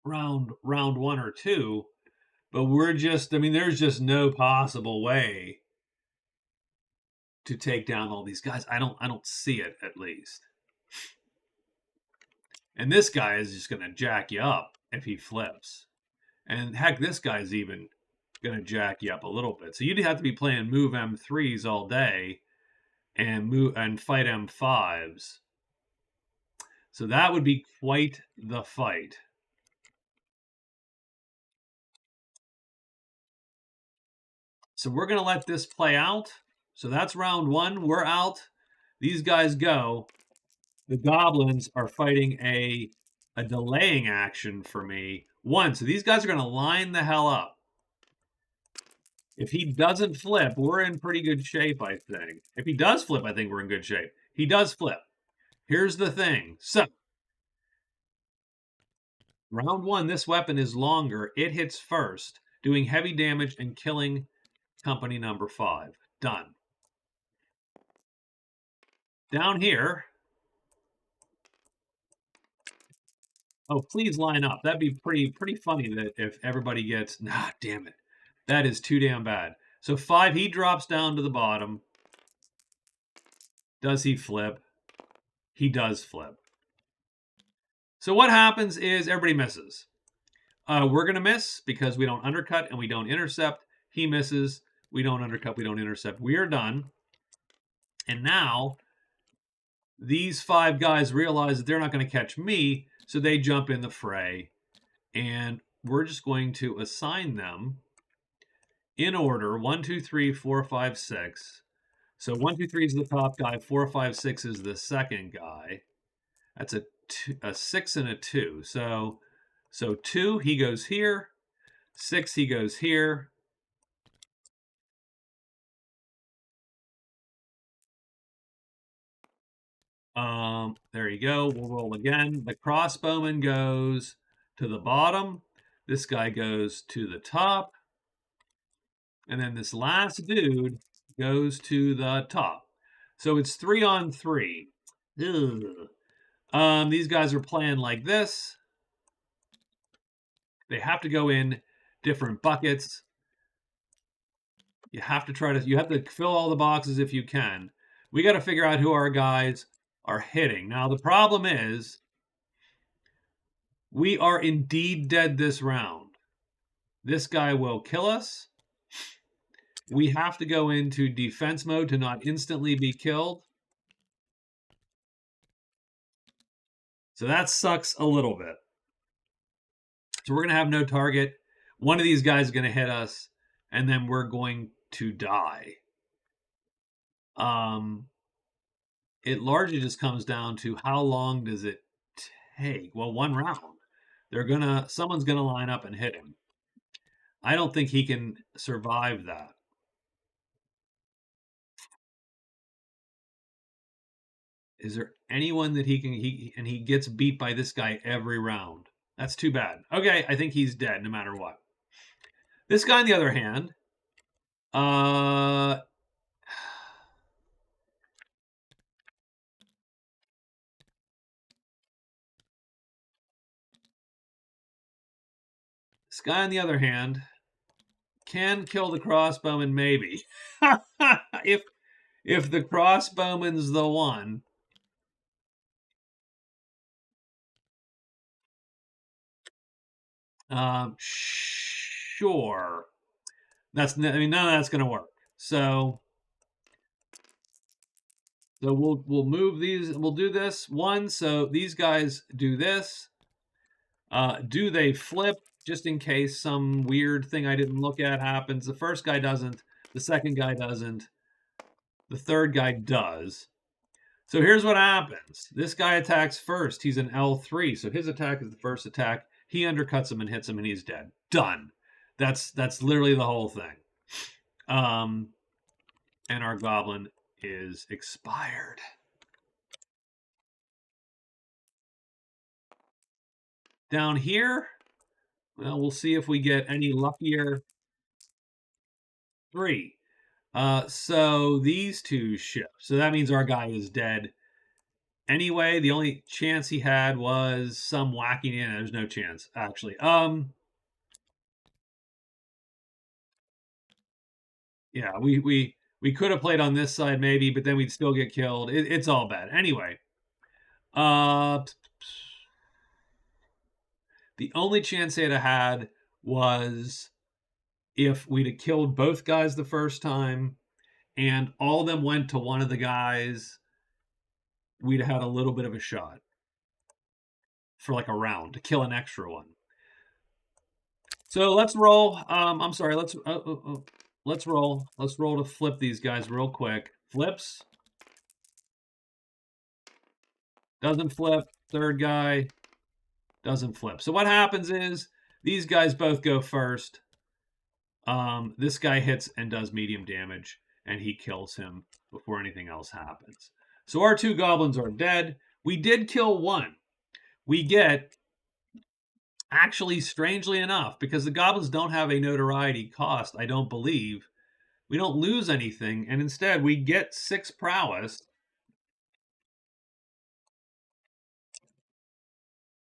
round 1 or 2, but we're just, I mean, there's just no possible way to take down all these guys. I don't see it, at least. And this guy is just going to jack you up if he flips. And heck, this guy's even going to jack you up a little bit. So you'd have to be playing move M3s all day and fight M5s. So that would be quite the fight. So we're going to let this play out. So that's round 1. We're out. These guys go. The goblins are fighting a delaying action for me. 1. So these guys are going to line the hell up. If he doesn't flip, we're in pretty good shape, I think. If he does flip, I think we're in good shape. He does flip. Here's the thing. So, round 1, this weapon is longer. It hits first, doing heavy damage and killing company number 5. Done. Down here. Oh, please line up. That'd be pretty funny that if everybody gets... Nah, damn it. That is too damn bad. So 5, he drops down to the bottom. Does he flip? He does flip. So what happens is everybody misses. We're going to miss because we don't undercut and we don't intercept. He misses. We don't undercut. We don't intercept. We are done. And now these 5 guys realize that they're not going to catch me, so they jump in the fray. And we're just going to assign them in order 1, 2, 3, 4, 5, 6. So 1, 2, 3 is the top guy. 4, 5, 6 is the second guy. That's a 6 and a 2. So 2, he goes here. 6, he goes here. There you go. We'll roll again. The crossbowman goes to the bottom. This guy goes to the top. And then this last dude goes to the top. So it's 3 on 3. Ugh. These guys are playing like this. They have to go in different buckets. You have to fill all the boxes if you can. We got to figure out who our guys are hitting. Now, the problem is we are indeed dead this round. This guy will kill us. We have to go into defense mode to not instantly be killed. So that sucks a little bit. So we're going to have no target. One of these guys is going to hit us, and then we're going to die. It largely just comes down to how long does it take? Well, 1 round. Someone's gonna line up and hit him. I don't think he can survive that. Is there anyone that he gets beat by this guy every round? That's too bad. Okay, I think he's dead no matter what. This guy, on the other hand, This guy, on the other hand, can kill the crossbowman, maybe. if the crossbowman's the one. Sure. I mean, none of that's going to work. So we'll move these. We'll do this one. So these guys do this. Do they flip? Just in case some weird thing I didn't look at happens. The first guy doesn't. The second guy doesn't. The third guy does. So here's what happens. This guy attacks first. He's an L3, so his attack is the first attack. He undercuts him and hits him, and he's dead. Done. That's literally the whole thing. And our goblin is expired. Down here, well, we'll see if we get any luckier. 3. So these two shift. So that means our guy is dead. Anyway, the only chance he had was some whacking in. There's no chance, actually. Yeah, we could have played on this side maybe, but then we'd still get killed. It's all bad. Anyway, the only chance they'd have had was if we'd have killed both guys the first time and all of them went to one of the guys, we'd have had a little bit of a shot for like a round to kill an extra one. So let's roll. I'm sorry. Let's roll. Let's roll to flip these guys real quick. Flips. Doesn't flip. Third guy doesn't flip. So what happens is these guys both go first. This guy hits and does medium damage, and he kills him before anything else happens. So our 2 goblins are dead. We did kill one. We get, actually, strangely enough, because the goblins don't have a notoriety cost, I don't believe, we don't lose anything, and instead we get 6 prowess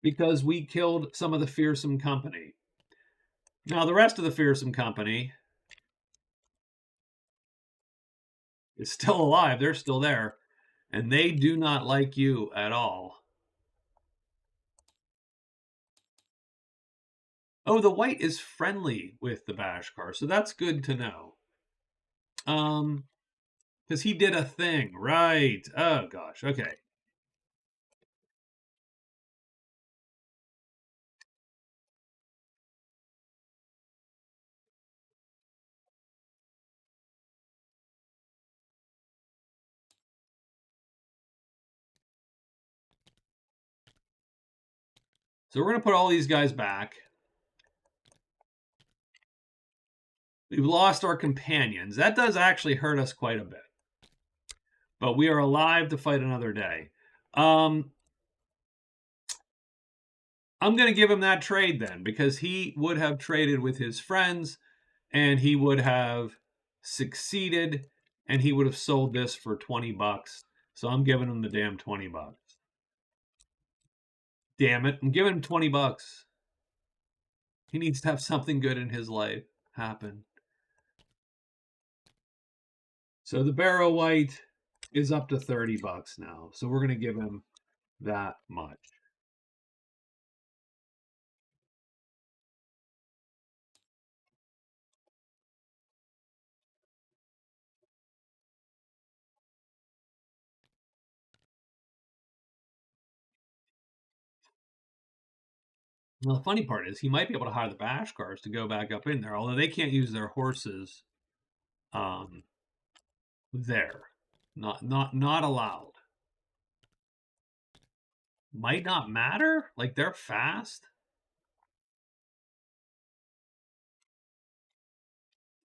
because we killed some of the fearsome company. Now, the rest of the fearsome company is still alive. They're still there, and they do not like you at all. Oh, the white is friendly with the Bashkar, so that's good to know. Because he did a thing, right? Oh gosh, okay. So we're going to put all these guys back. We've lost our companions. That does actually hurt us quite a bit. But we are alive to fight another day. I'm going to give him that trade then, because he would have traded with his friends, and he would have succeeded, and he would have sold this for 20 bucks. So I'm giving him the damn 20 bucks. Damn it. I'm giving him 20 bucks. He needs to have something good in his life happen. So the Barrow White is up to 30 bucks now. So we're going to give him that much. Well, the funny part is he might be able to hire the Bashkars to go back up in there, although they can't use their horses there. Not allowed. Might not matter. Like, they're fast.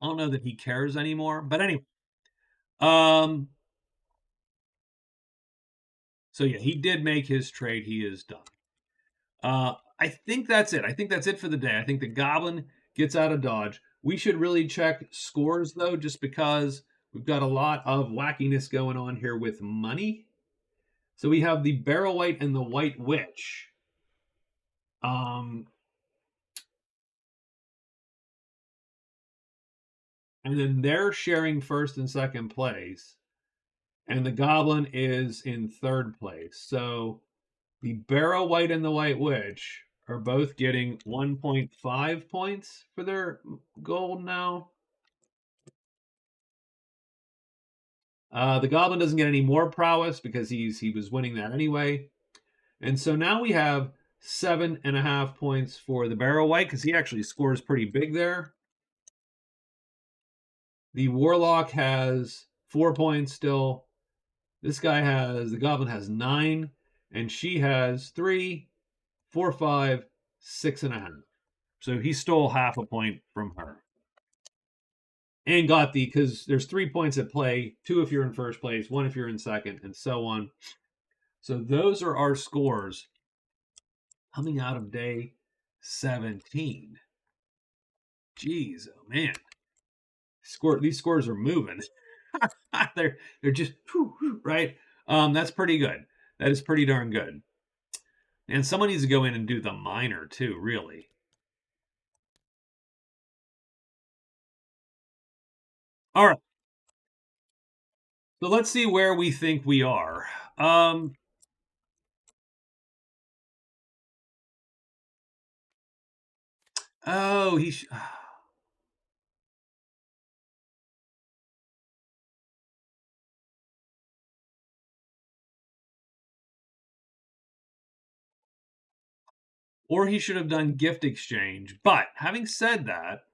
I don't know that he cares anymore. But anyway. So yeah, he did make his trade. He is done. I think that's it. I think that's it for the day. I think the Goblin gets out of Dodge. We should really check scores, though, just because we've got a lot of wackiness going on here with money. So we have the Barrow White and the White Witch. and then they're sharing first and second place, and the goblin is in third place. So the Barrow Wight and the White Witch are both getting 1.5 points for their gold now. The goblin doesn't get any more prowess because he was winning that anyway. And so now we have 7.5 points for the Barrow Wight because he actually scores pretty big there. The Warlock has 4 points still. This guy the goblin has 9, and she has 3, 4, 5, 6.5. So he stole half a point from her. And got because there's 3 points at play, 2 if you're in first place, 1 if you're in second, and so on. So those are our scores coming out of day 17. Jeez, oh man. These scores are moving. they're just right. That's pretty good. That is pretty darn good. And someone needs to go in and do the minor too, really. All right. So let's see where we think we are. Oh, or he should have done gift exchange. But having said that,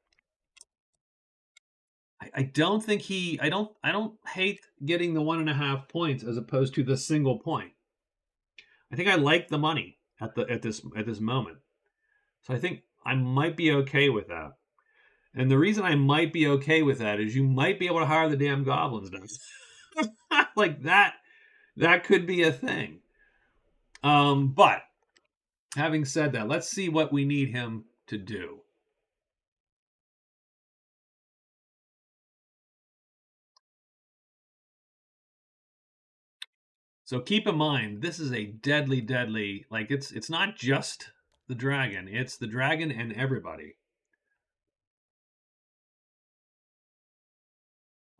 I don't think I don't hate getting the 1.5 points as opposed to the single point. I think I like the money at this moment. So I think I might be okay with that. And the reason I might be okay with that is you might be able to hire the damn goblins now. Like that could be a thing. But having said that, let's see what we need him to do. So keep in mind, this is a deadly, like it's not just the dragon, it's the dragon and everybody.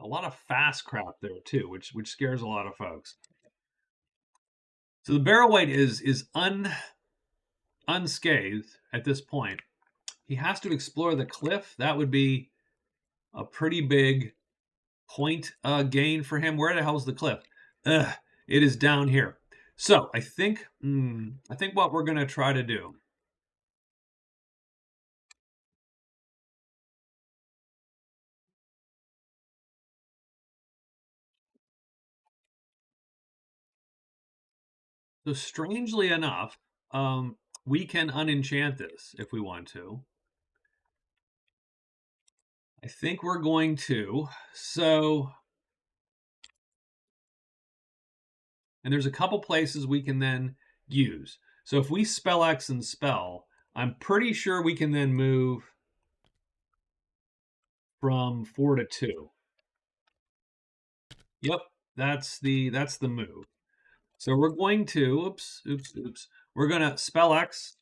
A lot of fast crap there too, which scares a lot of folks. So the Barrow Wight is unscathed at this point. He has to explore the cliff. That would be a pretty big point gain for him. Where the hell's the cliff? It is down here. So I think what we're gonna try to do. So strangely enough, we can unenchant this if we want to. I think we're going to. So, and there's a couple places we can then use. So if we spell X and spell, I'm pretty sure we can then move from 4 to 2. Yep, that's the move. So we're going to, oops. We're going to spell X,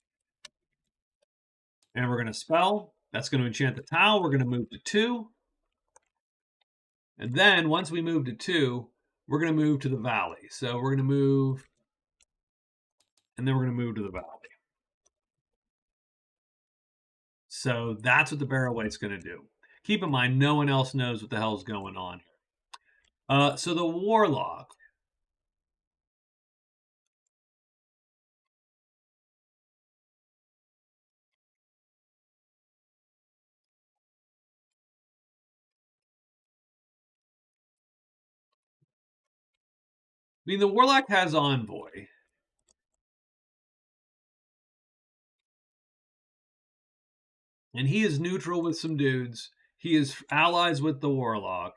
and we're going to spell. That's going to enchant the towel. We're going to move to 2. And then once we move to 2, we're going to move to the valley. So we're going to move, and then we're going to move to the valley. So that's what the Barrow Wight's going to do. Keep in mind, no one else knows what the hell's going on here. So the Warlock. I mean, the Warlock has Envoy. And he is neutral with some dudes. He is allies with the Warlock.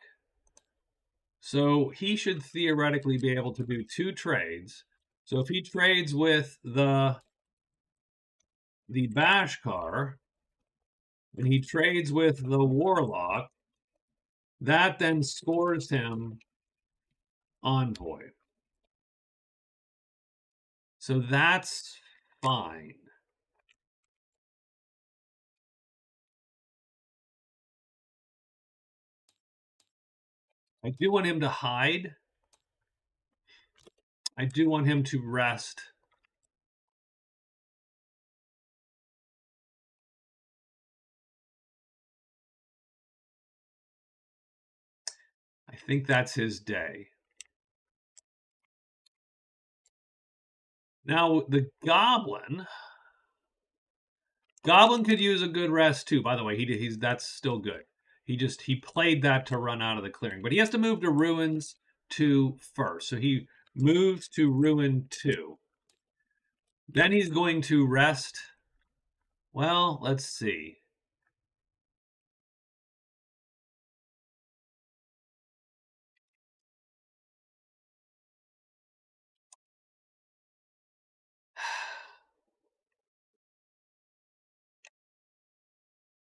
So he should theoretically be able to do 2 trades. So if he trades with the Bashkar, and he trades with the Warlock, that then scores him Envoy. So that's fine. I do want him to hide. I do want him to rest. I think that's his day. Now, the Goblin could use a good rest too. By the way, that's still good. He played that to run out of the clearing, but he has to move to Ruins 2 first. So he moves to Ruin 2. Then he's going to rest. Well, let's see.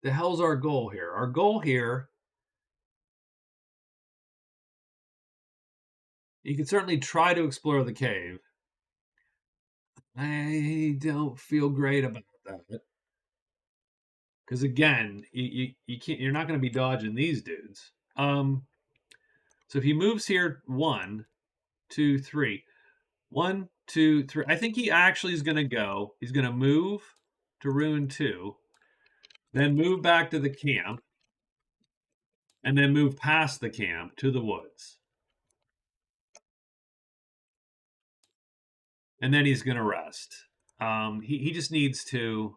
The hell's our goal here? Our goal here, you can certainly try to explore the cave. I don't feel great about that. Because again, you can't, you're not going to be dodging these dudes. So if he moves here 1, 2, 3, 1, 2, 3. I think he actually is going to go. He's going to move to Ruin 2, then move back to the camp, and then move past the camp to the woods. And then he's going to rest. He just needs to.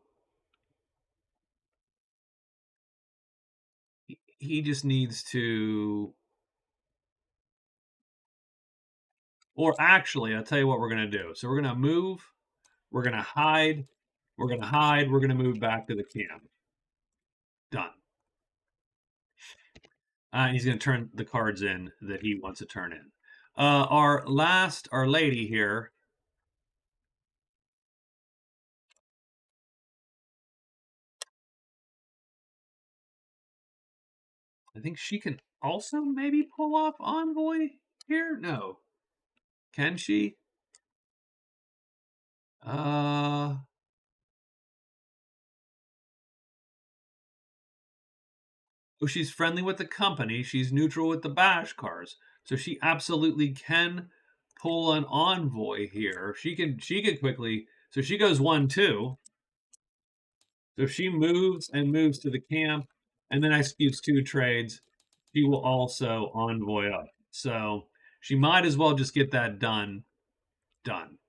He just needs to. Or actually, I'll tell you what we're going to do. So we're going to move. We're going to hide. We're going to hide. We're going to move back to the camp. Done. He's going to turn the cards in that he wants to turn in. Our lady here. I think she can also maybe pull off Envoy here. No, can she? Oh, she's friendly with the company. She's neutral with the Bashkars, so she absolutely can pull an Envoy here. She can quickly. So she goes 1-2. So if she moves and moves to the camp, and then executes 2 trades, she will also Envoy up. So she might as well just get that done.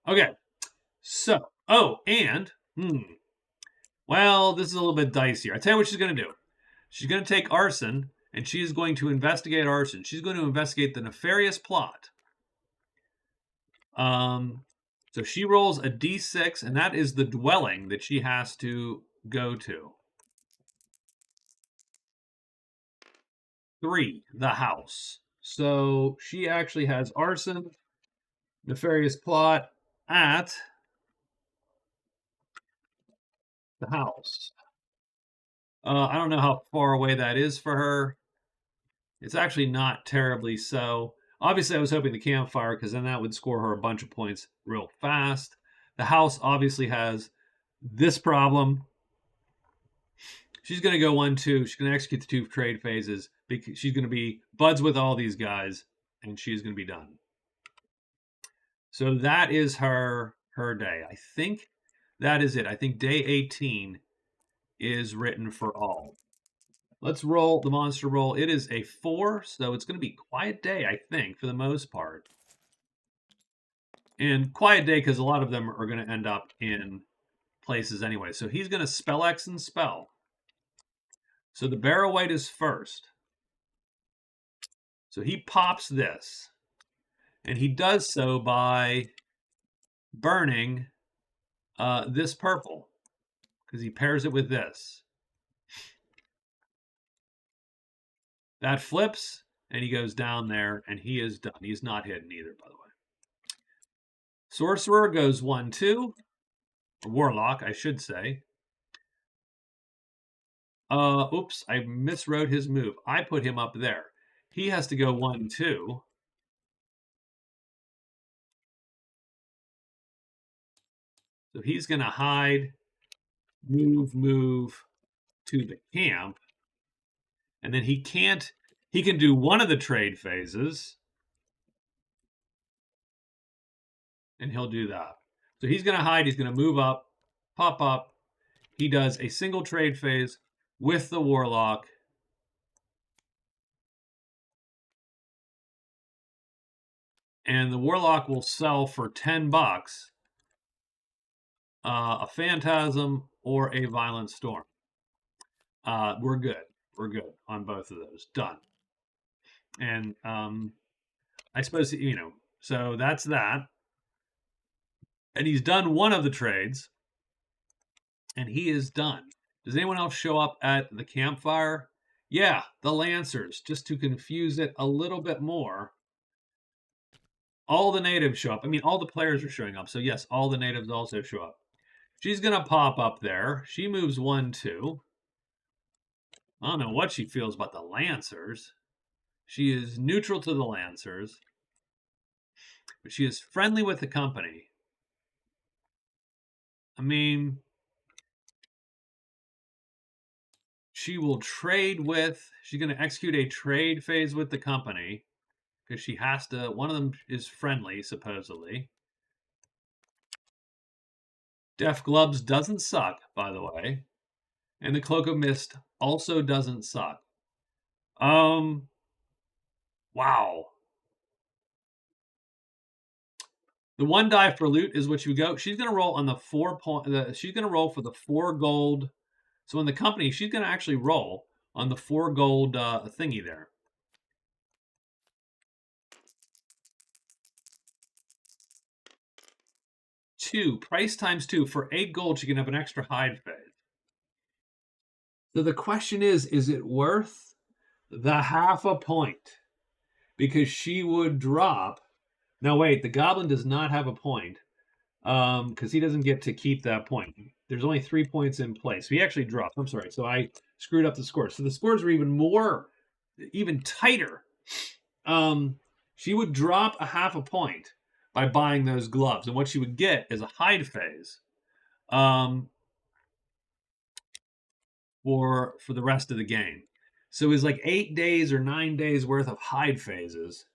Okay. So, and well, this is a little bit dicier. I tell you what she's going to do. She's going to take arson, and she's going to investigate arson. She's going to investigate the nefarious plot. So she rolls a d6, and that is the dwelling that she has to go to. 3, the house. So she actually has arson, nefarious plot at the house. I don't know how far away that is for her. It's actually not terribly so. Obviously, I was hoping the campfire, because then that would score her a bunch of points real fast. The house obviously has this problem. She's going to go 1-2. She's going to execute the 2 trade phases. Because she's going to be buds with all these guys, and she's going to be done. So that is her day. I think that is it. I think day 18 is written for all. Let's roll the monster roll. It is a 4, so it's going to be quiet day, I think, for the most part. And quiet day because a lot of them are going to end up in places anyway. So he's going to spell X and spell. So the Barrow-wight is first. So he pops this. And he does so by burning this purple, because he pairs it with this. That flips, and he goes down there, and he is done. He's not hidden either, by the way. Sorcerer goes 1-2. Warlock, I should say. Oops, I miswrote his move. I put him up there. He has to go 1-2. So he's going to hide, move to the camp. And then he can't He can do one of the trade phases, and he'll do that. So he's going to hide. He's going to move up, pop up. He does a single trade phase with the Warlock. And the Warlock will sell for $10 a Phantasm or a Violent Storm. We're good. We're good on both of those. Done. And I suppose, so that's that. And he's done one of the trades. And he is done. Does anyone else show up at the campfire? Yeah, the Lancers, just to confuse it a little bit more. All the natives show up. I mean, all the players are showing up. So yes, all the natives also show up. She's going to pop up there. She moves 1, 2. I don't know what she feels about the Lancers. She is neutral to the Lancers. But she is friendly with the company. I mean, she will trade with, she's going to execute a trade phase with the company. Because she has to, one of them is friendly, supposedly. Deaf Gloves doesn't suck, by the way. And the Cloak of Mist also doesn't suck. Wow. The 1 die for loot is what you go. She's going to roll on the 4 point. She's going to roll for the 4 gold. So in the company, she's going to actually roll on the 4 gold thingy there. Price times 2. For 8 gold, she can have an extra hide phase. So the question is it worth the ½ a point? Because she would drop. Now wait, the goblin does not have a point. Because he doesn't get to keep that point. There's only 3 points in play. So he actually dropped. I'm sorry. So I screwed up the scores. So the scores were even tighter. She would drop a ½ a point by buying those gloves. And what she would get is a hide phase for the rest of the game. So it was like 8 days or 9 days worth of hide phases.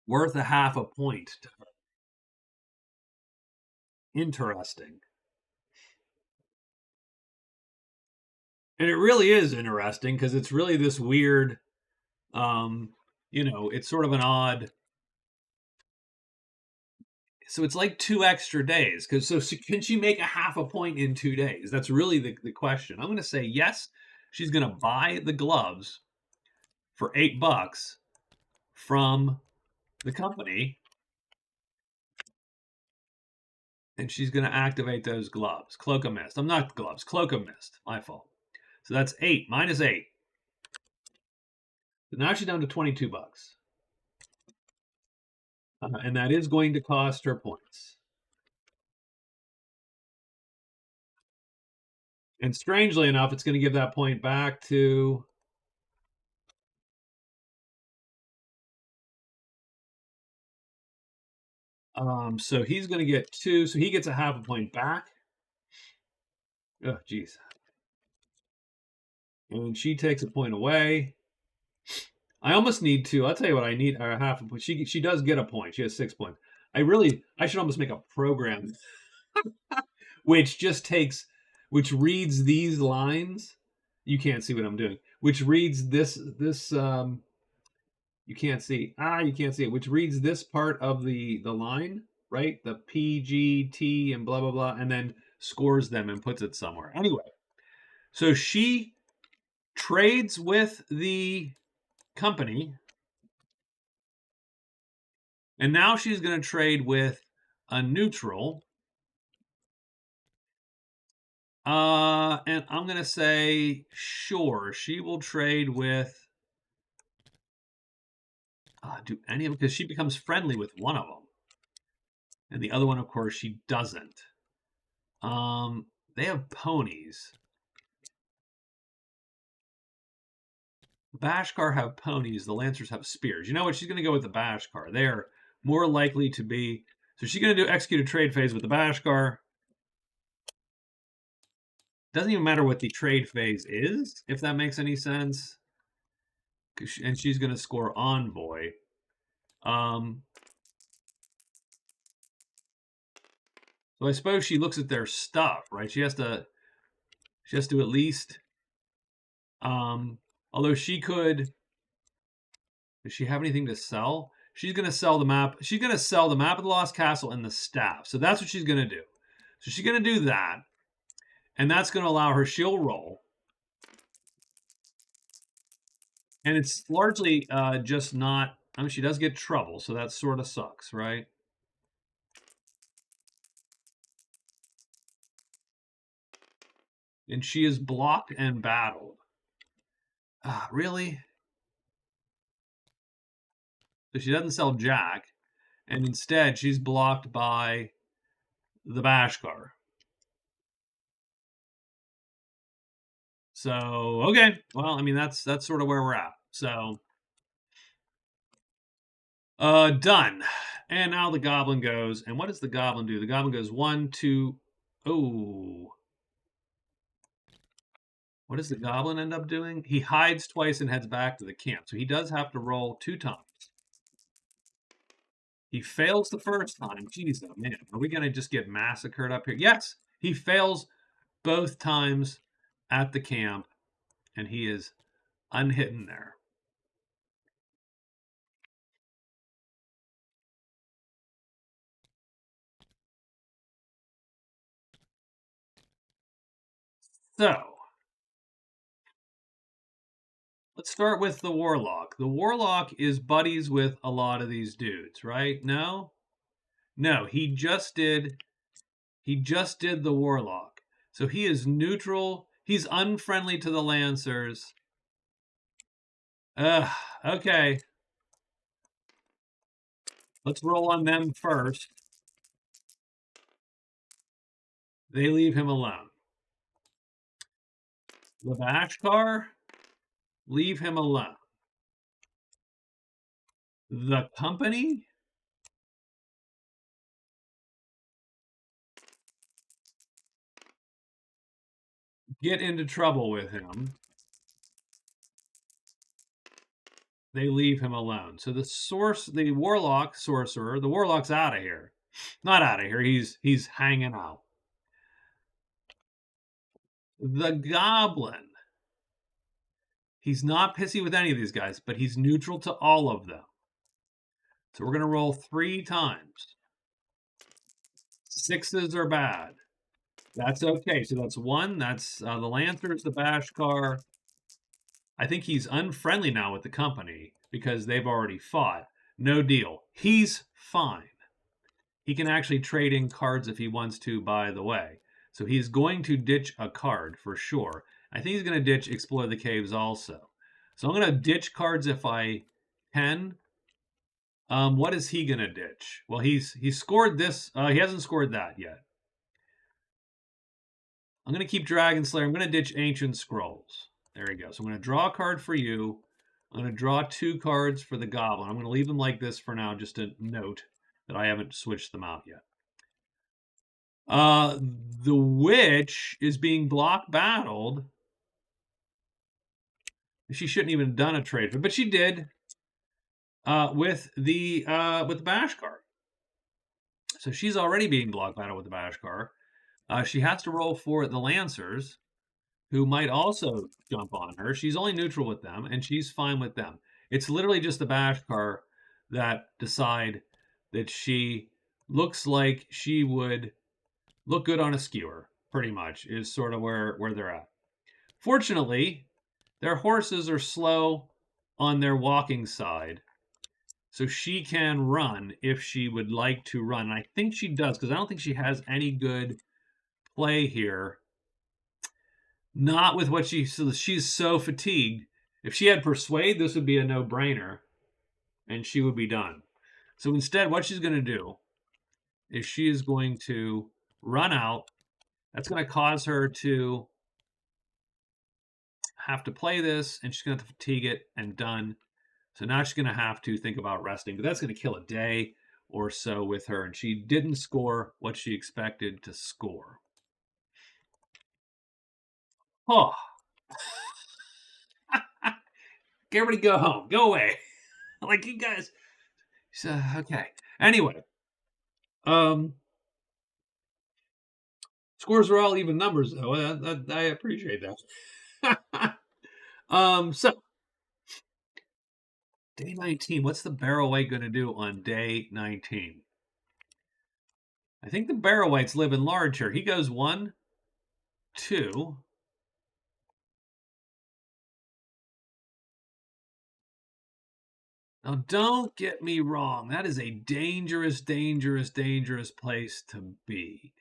Worth a ½ a point to her. Interesting. And it really is interesting because it's really this weird, it's sort of an odd. So it's like 2 extra days. Can she make a ½ a point in 2 days? That's really the question. I'm going to say yes. She's going to buy the gloves for $8 from the company. And she's going to activate those gloves. Cloak of Mist. I'm not gloves. Cloak of Mist. My fault. So that's 8 minus 8. So now she's down to $22. And that is going to cost her points. And strangely enough, it's going to give that point back to so he's going to get 2. So he gets a ½ a point back. Oh, geez. And she takes a point away. I almost need 2. I'll tell you what I need, or a ½ a point. She does get a point. She has 6 points. I should almost make a program which reads these lines. You can't see what I'm doing. Which reads this you can't see. You can't see it. Which reads this part of the line, right? The P, G, T, and blah, blah, blah, and then scores them and puts it somewhere. Anyway, so she trades with the company. And now she's going to trade with a neutral. And I'm going to say, sure, she will trade with do any of them, because she becomes friendly with one of them. And the other one, of course, she doesn't. They have ponies. The Bashkar have ponies. The Lancers have spears. You know what? She's going to go with the Bashkar. They're more likely to be. So she's going to execute a trade phase with the Bashkar. doesn't even matter what the trade phase is, if that makes any sense. And she's going to score envoy. So I suppose she looks at their stuff, right? She has to at least, although she could, does she have anything to sell? She's going to sell the map. She's going to sell the map of the Lost Castle and the staff. So that's what she's going to do. So she's going to do that. And that's going to allow her, she'll roll. And it's largely just not, I mean, she does get trouble. So that sort of sucks, right? And she is blocked and battled. Really? So she doesn't sell Jack. And instead, she's blocked by the Bashkar. So, okay. Well, I mean, that's sort of where we're at. So, done. And now the goblin goes. And what does the goblin do? The goblin goes 1, 2. Oh. What does the goblin end up doing? He hides twice and heads back to the camp. So he does have to roll 2 times. He fails the first time. Jeez, oh man. Are we going to just get massacred up here? Yes. He fails both times at the camp. And he is unhidden there. So, let's start with the Warlock. The Warlock is buddies with a lot of these dudes, right? No? No, he just did the Warlock. So he is neutral. He's unfriendly to the Lancers. Okay. Let's roll on them first. They leave him alone. The Bashkar, leave him alone. The company, get into trouble with him. They leave him alone. So the Warlock sorcerer, the Warlock's out of here. Not out of here. He's hanging out. The Goblin. He's not pissy with any of these guys, but he's neutral to all of them. So we're going to roll 3 times. 6s are bad. That's okay. So that's 1. That's the Lancers, the Bashkar. I think he's unfriendly now with the company because they've already fought. No deal. He's fine. He can actually trade in cards if he wants to, by the way. So he's going to ditch a card for sure. I think he's going to ditch Explore the Caves also. So I'm going to ditch cards if I can. What is he going to ditch? Well, he's scored this. He hasn't scored that yet. I'm going to keep Dragon Slayer. I'm going to ditch Ancient Scrolls. There we go. So I'm going to draw a card for you. I'm going to draw 2 cards for the Goblin. I'm going to leave them like this for now, just a note that I haven't switched them out yet. The Witch is being block battled. She shouldn't even have done a trade, but she did with the Bashkar. So she's already being block battled with the Bashkar. She has to roll for the Lancers, who might also jump on her. She's only neutral with them, and she's fine with them. It's literally just the Bashkar that decide that she looks like she would look good on a skewer, pretty much, is sort of where they're at. Fortunately, their horses are slow on their walking side, so she can run if she would like to run. And I think she does, because I don't think she has any good play here. Not with what she's so fatigued. If she had Persuade, this would be a no-brainer, and she would be done. So instead, what she's going to do is she is going to run out. That's going to cause her to have to play this, and she's going to have to fatigue it and done. So now she's going to have to think about resting, but that's going to kill a day or so with her, and she didn't score what she expected to score. Oh, everybody go home. Go away. Like you guys. So, okay. Anyway, um, scores are all even numbers, though. I appreciate that. So day 19. What's the barrel weight going to do on day 19? I think the barrel weight's living large here. He goes 1, 2. Now, don't get me wrong. That is a dangerous, dangerous, dangerous place to be.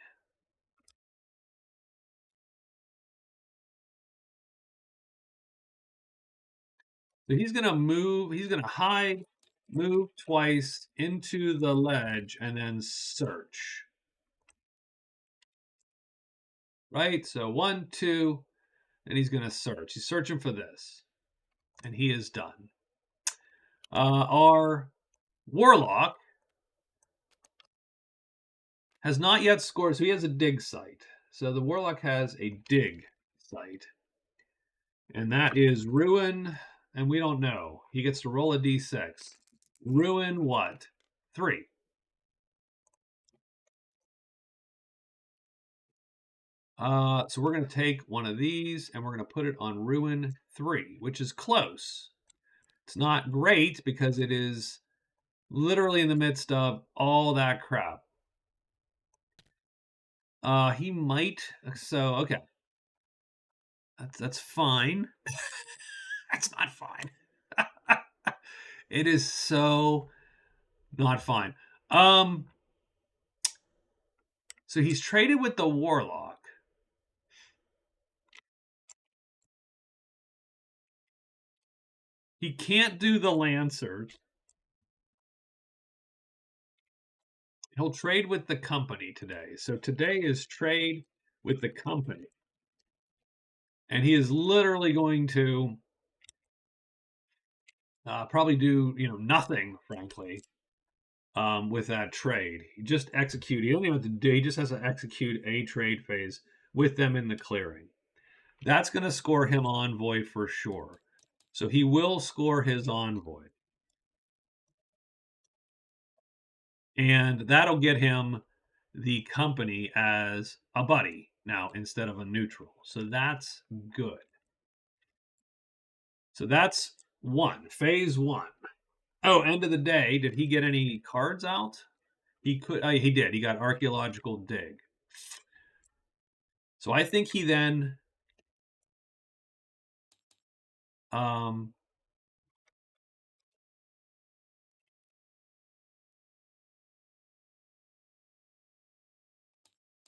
So he's going to move. He's going to hide, move twice into the ledge, and then search. Right? So 1, 2, and he's going to search. He's searching for this. And he is done. Our warlock has not yet scored, so he has a dig site. So the warlock has a dig site. And that is ruin, and we don't know. He gets to roll a d6. Ruin what? 3. So we're going to take one of these and we're going to put it on ruin 3, which is close. It's not great because it is literally in the midst of all that crap. He might. So okay, that's fine. That's not fine. It is so not fine. So he's traded with the warlock. He can't do the lancers. He'll trade with the company today. So today is trade with the company. And he is literally going to probably do, nothing, frankly, with that trade. He just execute. He don't even have to do. He just has to execute a trade phase with them in the clearing. That's going to score him envoy for sure. So he will score his envoy. And that'll get him the company as a buddy now instead of a neutral. So that's good. So that's 1, phase 1. Oh, end of the day, did he get any cards out? He could. He did. He got archaeological dig. So I think he then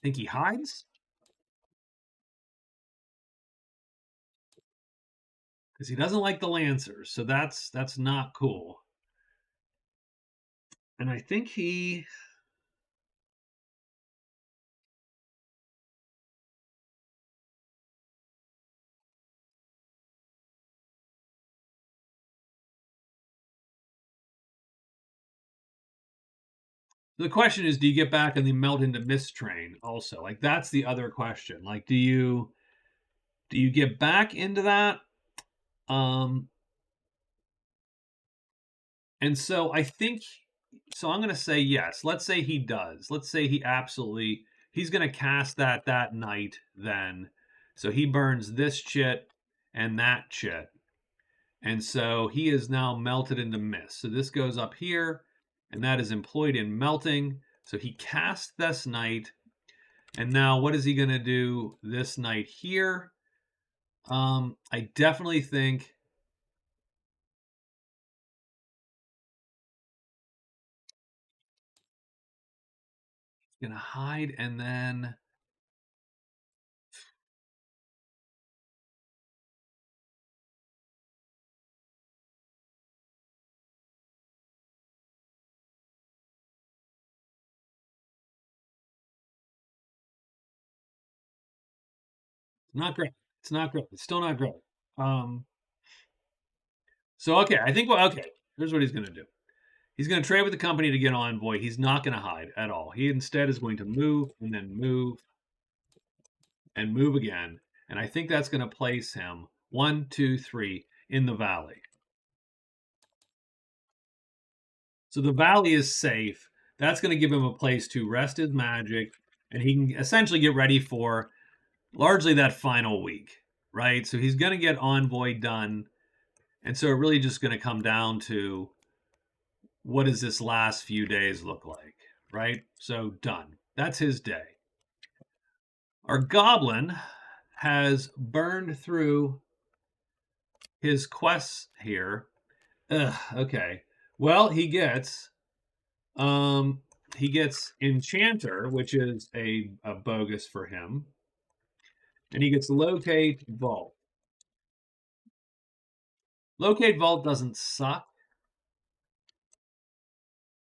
think he hides because he doesn't like the Lancers. So that's not cool. And I think he. The question is, do you get back and then melt into Mist Train also? Like that's the other question. Like, do you get back into that? And so I think so I'm going to say yes. Let's say he does. Let's say he absolutely he's going to cast that night then. So he burns this chit and that chit. And so he is now melted into mist. So this goes up here and that is employed in melting. So he casts this night. And now what is he going to do this night here? I definitely think he's going to hide and then not great. It's not great. It's still not great. So okay, I think okay. Here's what he's going to do. He's going to trade with the company to get envoy. He's not going to hide at all. He instead is going to move and then move and move again. And I think that's going to place him 1, 2, 3 in the valley. So the valley is safe. That's going to give him a place to rest his magic, and he can essentially get ready for largely that final week, right? So he's going to get Envoy done. And so it really just going to come down to what does this last few days look like, right? So done. That's his day. Our goblin has burned through his quests here. Ugh, okay. Well, he gets Enchanter, which is a bogus for him, and he gets Locate Vault. Locate Vault doesn't suck.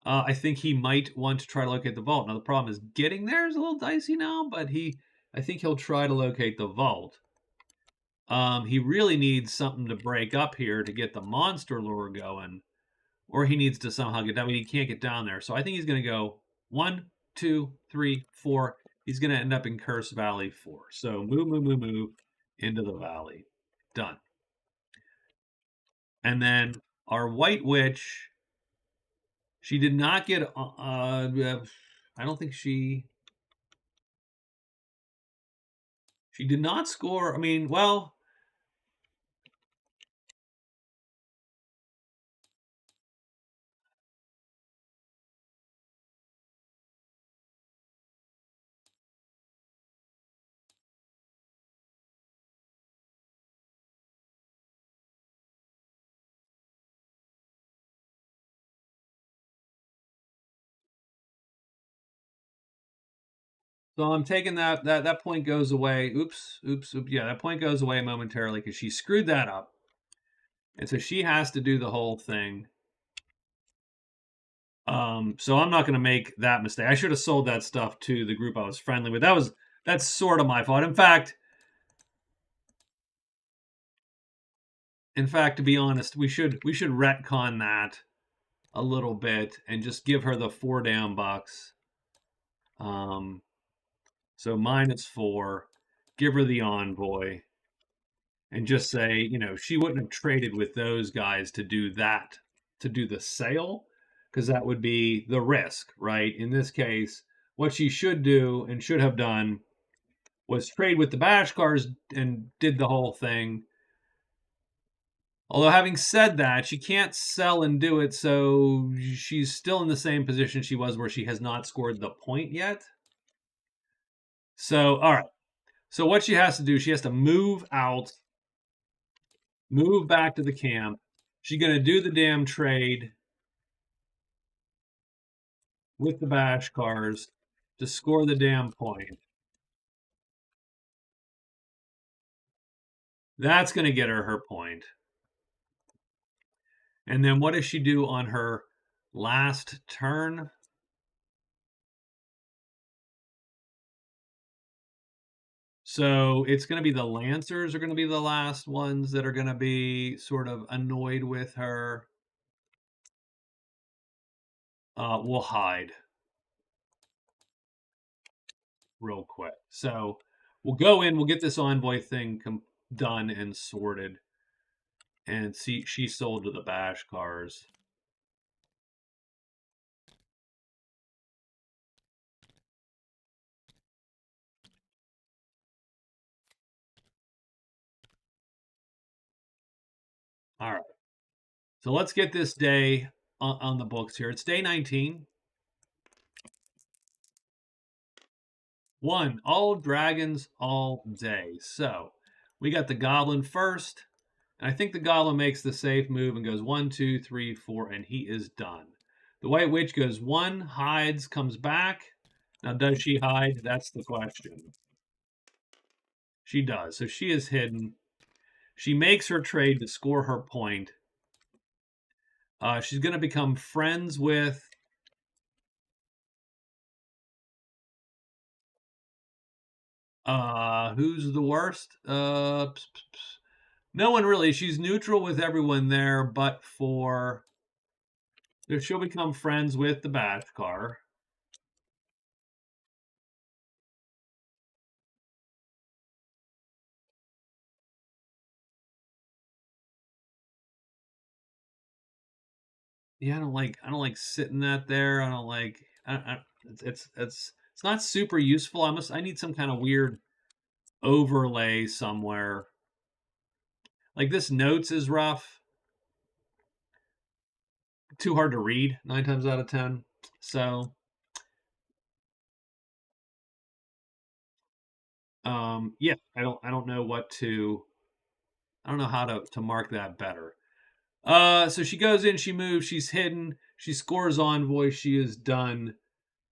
I think he might want to try to locate the vault. Now the problem is getting there is a little dicey now, but I think he'll try to locate the vault. He really needs something to break up here to get the monster lure going, or he needs to somehow get down. I mean, he can't get down there, so I think he's going to go 1, 2, 3, 4. He's going to end up in Curse Valley 4. So move into the valley. Done. And then our White Witch, she did not get. I don't think she did not score. I mean, well, so I'm taking that point goes away. Oops. Yeah, that point goes away momentarily because she screwed that up, and so she has to do the whole thing. So I'm not going to make that mistake. I should have sold that stuff to the group I was friendly with. That's sort of my fault. In fact, to be honest, we should retcon that a little bit and just give her the 4 damn bucks. So -4, give her the Envoy, and just say, she wouldn't have traded with those guys to do that, to do the sale, because that would be the risk, right? In this case, what she should do and should have done was trade with the Bashkars and did the whole thing. Although, having said that, she can't sell and do it, so she's still in the same position she was, where she has not scored the point yet. So, all right. So what she has to do, she has to move out, move back to the camp. She's going to do the damn trade with the Bashkars to score the damn point. That's going to get her point. And then what does she do on her last turn? So it's going to be the Lancers are going to be the last ones that are going to be sort of annoyed with her. We'll hide real quick. So we'll go in, we'll get this Envoy thing done and sorted. And see, she sold to the Bashkars. All right. So let's get this day on the books here. It's day 19. 1, all dragons all day. So we got the goblin first. And I think the goblin makes the safe move and goes 1, 2, 3, 4, and he is done. The White Witch goes 1, hides, comes back. Now, does she hide? That's the question. She does. So she is hidden. She makes her trade to score her point. She's going to become friends with who's the worst? No one really. She's neutral with everyone there, but for she'll become friends with the Bashkar. Yeah, I don't like sitting that there. I don't like it's not super useful. I need some kind of weird overlay somewhere. Like this notes is rough, too hard to read 9 times out of 10. So, yeah, I don't know what to I don't know how to mark that better. So she goes in, she moves, she's hidden, she scores Envoy, she is done,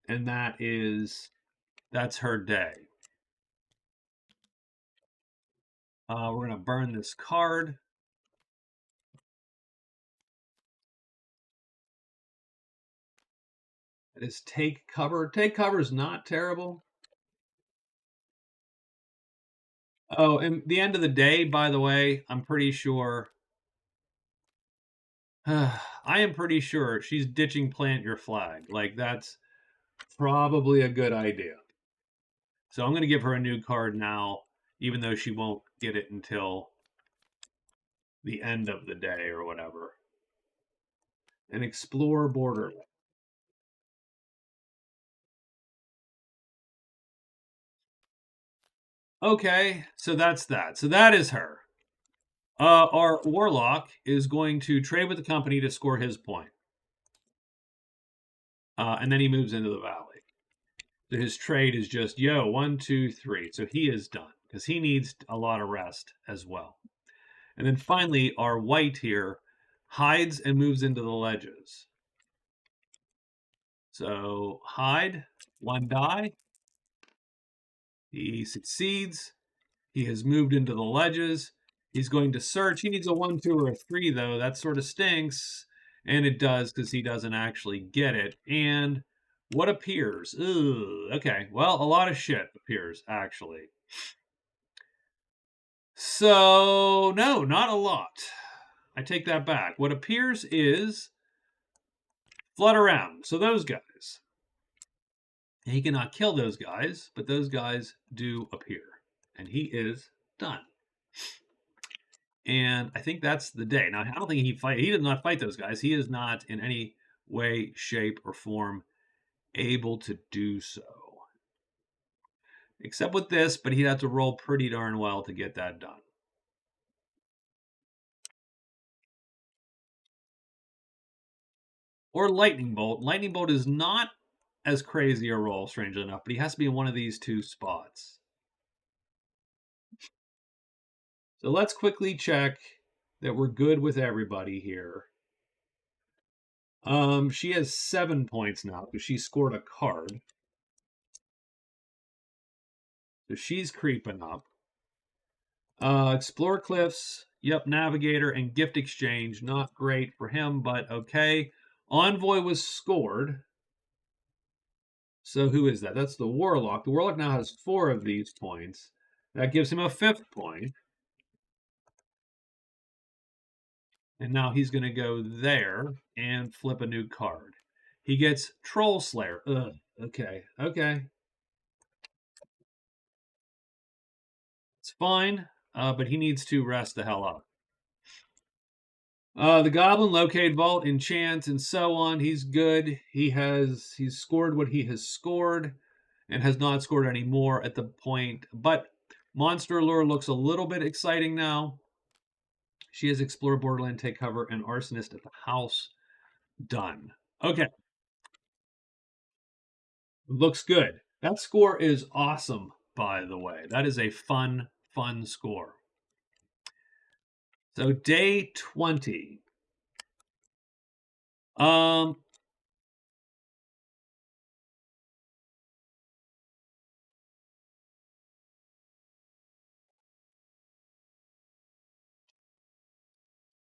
and that's her day. We're gonna burn this card. It is take cover. Take cover is not terrible. Oh, and the end of the day, by the way, I'm pretty sure. I am pretty sure she's ditching plant your flag. Like that's probably a good idea. So I'm going to give her a new card now, even though she won't get it until the end of the day or whatever. And explore Borderland. Okay, so that's that. So that is her. Our warlock is going to trade with the company to score his point. And then he moves into the valley. So his trade is just, yo, 1, 2, 3. So he is done because he needs a lot of rest as well. And then finally, our white here hides and moves into the ledges. So hide, 1 die. He succeeds. He has moved into the ledges. He's going to search. He needs a 1, 2, or a 3, though. That sort of stinks. And it does because he doesn't actually get it. And what appears? Ugh, okay, well, a lot of shit appears, actually. So, no, not a lot. I take that back. What appears is flood around. So those guys. He cannot kill those guys, but those guys do appear. And he is done. And I think that's the day. Now, I don't think he did not fight those guys. He is not in any way, shape, or form able to do so. Except with this, but he'd have to roll pretty darn well to get that done. Or Lightning Bolt. Lightning Bolt is not as crazy a roll, strangely enough, but he has to be in one of these two spots. So let's quickly check that we're good with everybody here. She has 7 points now because she scored a card. So she's creeping up. Explore Cliffs, yep, Navigator, and Gift Exchange. Not great for him, but okay. Envoy was scored. So who is that? That's the Warlock. The Warlock now has 4 of these points. That gives him a 5th point. And now he's going to go there and flip a new card. He gets Troll Slayer. Ugh. Okay. Okay. It's fine, but he needs to rest the hell up. The Goblin, Locate Vault, Enchant, and so on. He's good. He's scored what he has scored and has not scored any more at the point. But Monster Lure looks a little bit exciting now. She has Explore Borderland, Take Cover, and Arsonist at the house. Done. Okay. Looks good. That score is awesome, by the way. That is a fun score. So day 20.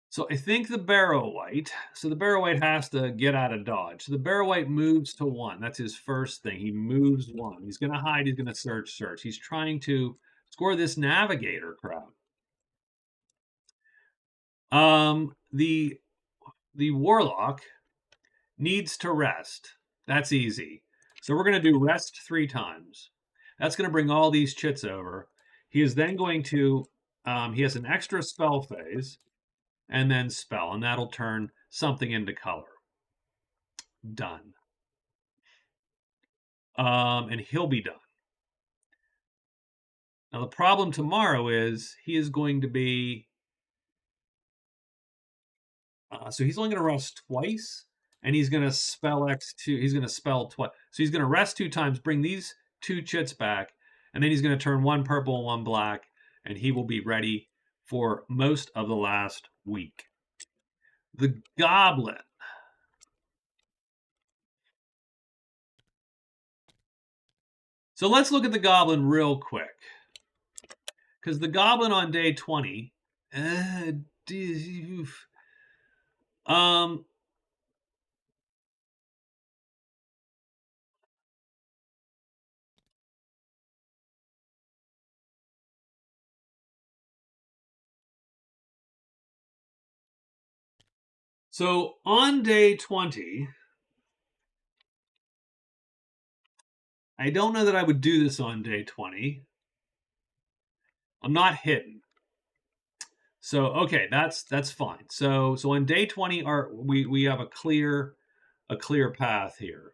So I think the Barrow White. So the Barrow White has to get out of dodge. So the Barrow White moves to 1. That's his first thing. He moves 1. He's going to hide. He's going to search. He's trying to score this Navigator crowd. The Warlock needs to rest. That's easy. So we're going to do rest 3 times. That's going to bring all these chits over. He is then going to. He has an extra spell phase. And then spell, and that'll turn something into color. done. And he'll be done. Now the problem tomorrow is he is going to be so he's only going to rest twice, and he's going to spell X2. He's going to spell twice. So he's going to rest 2 times, bring these 2 chits back, and then he's going to turn 1 purple and 1 black, and he will be ready for most of the last week. The Goblin. So let's look at the Goblin real quick. Because the Goblin on day 20, so on day 20, I don't know that I would do this on day 20. I'm not hidden. So okay, that's fine. So on day 20 we have a clear path here.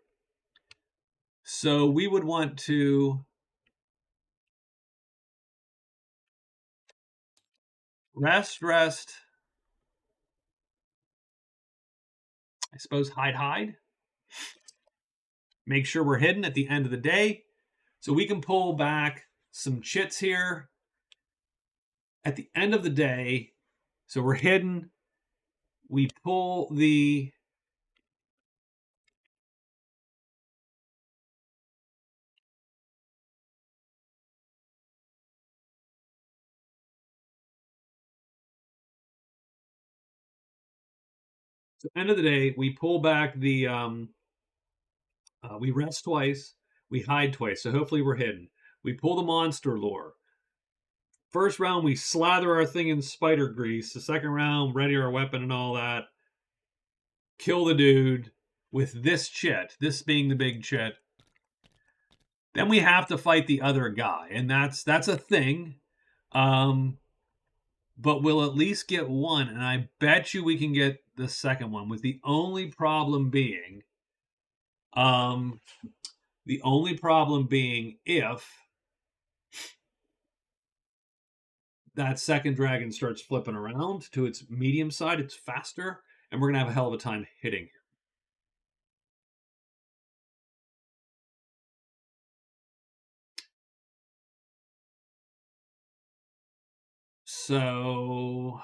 So we would want to rest. I suppose hide. Make sure we're hidden at the end of the day. So we can pull back some chits here at the end of the day. So we're hidden. We pull the end of the day, we pull back the we rest twice, we hide twice. So hopefully we're hidden. We pull the monster lore. First round, we slather our thing in spider grease. The second round, ready our weapon and all that. Kill the dude with this chit, this being the big chit. Then we have to fight the other guy, and that's a thing. But we'll at least get one, and I bet you we can get the second one. With the only problem being, if that second dragon starts flipping around to its medium side, it's faster, and we're gonna have a hell of a time hitting here. So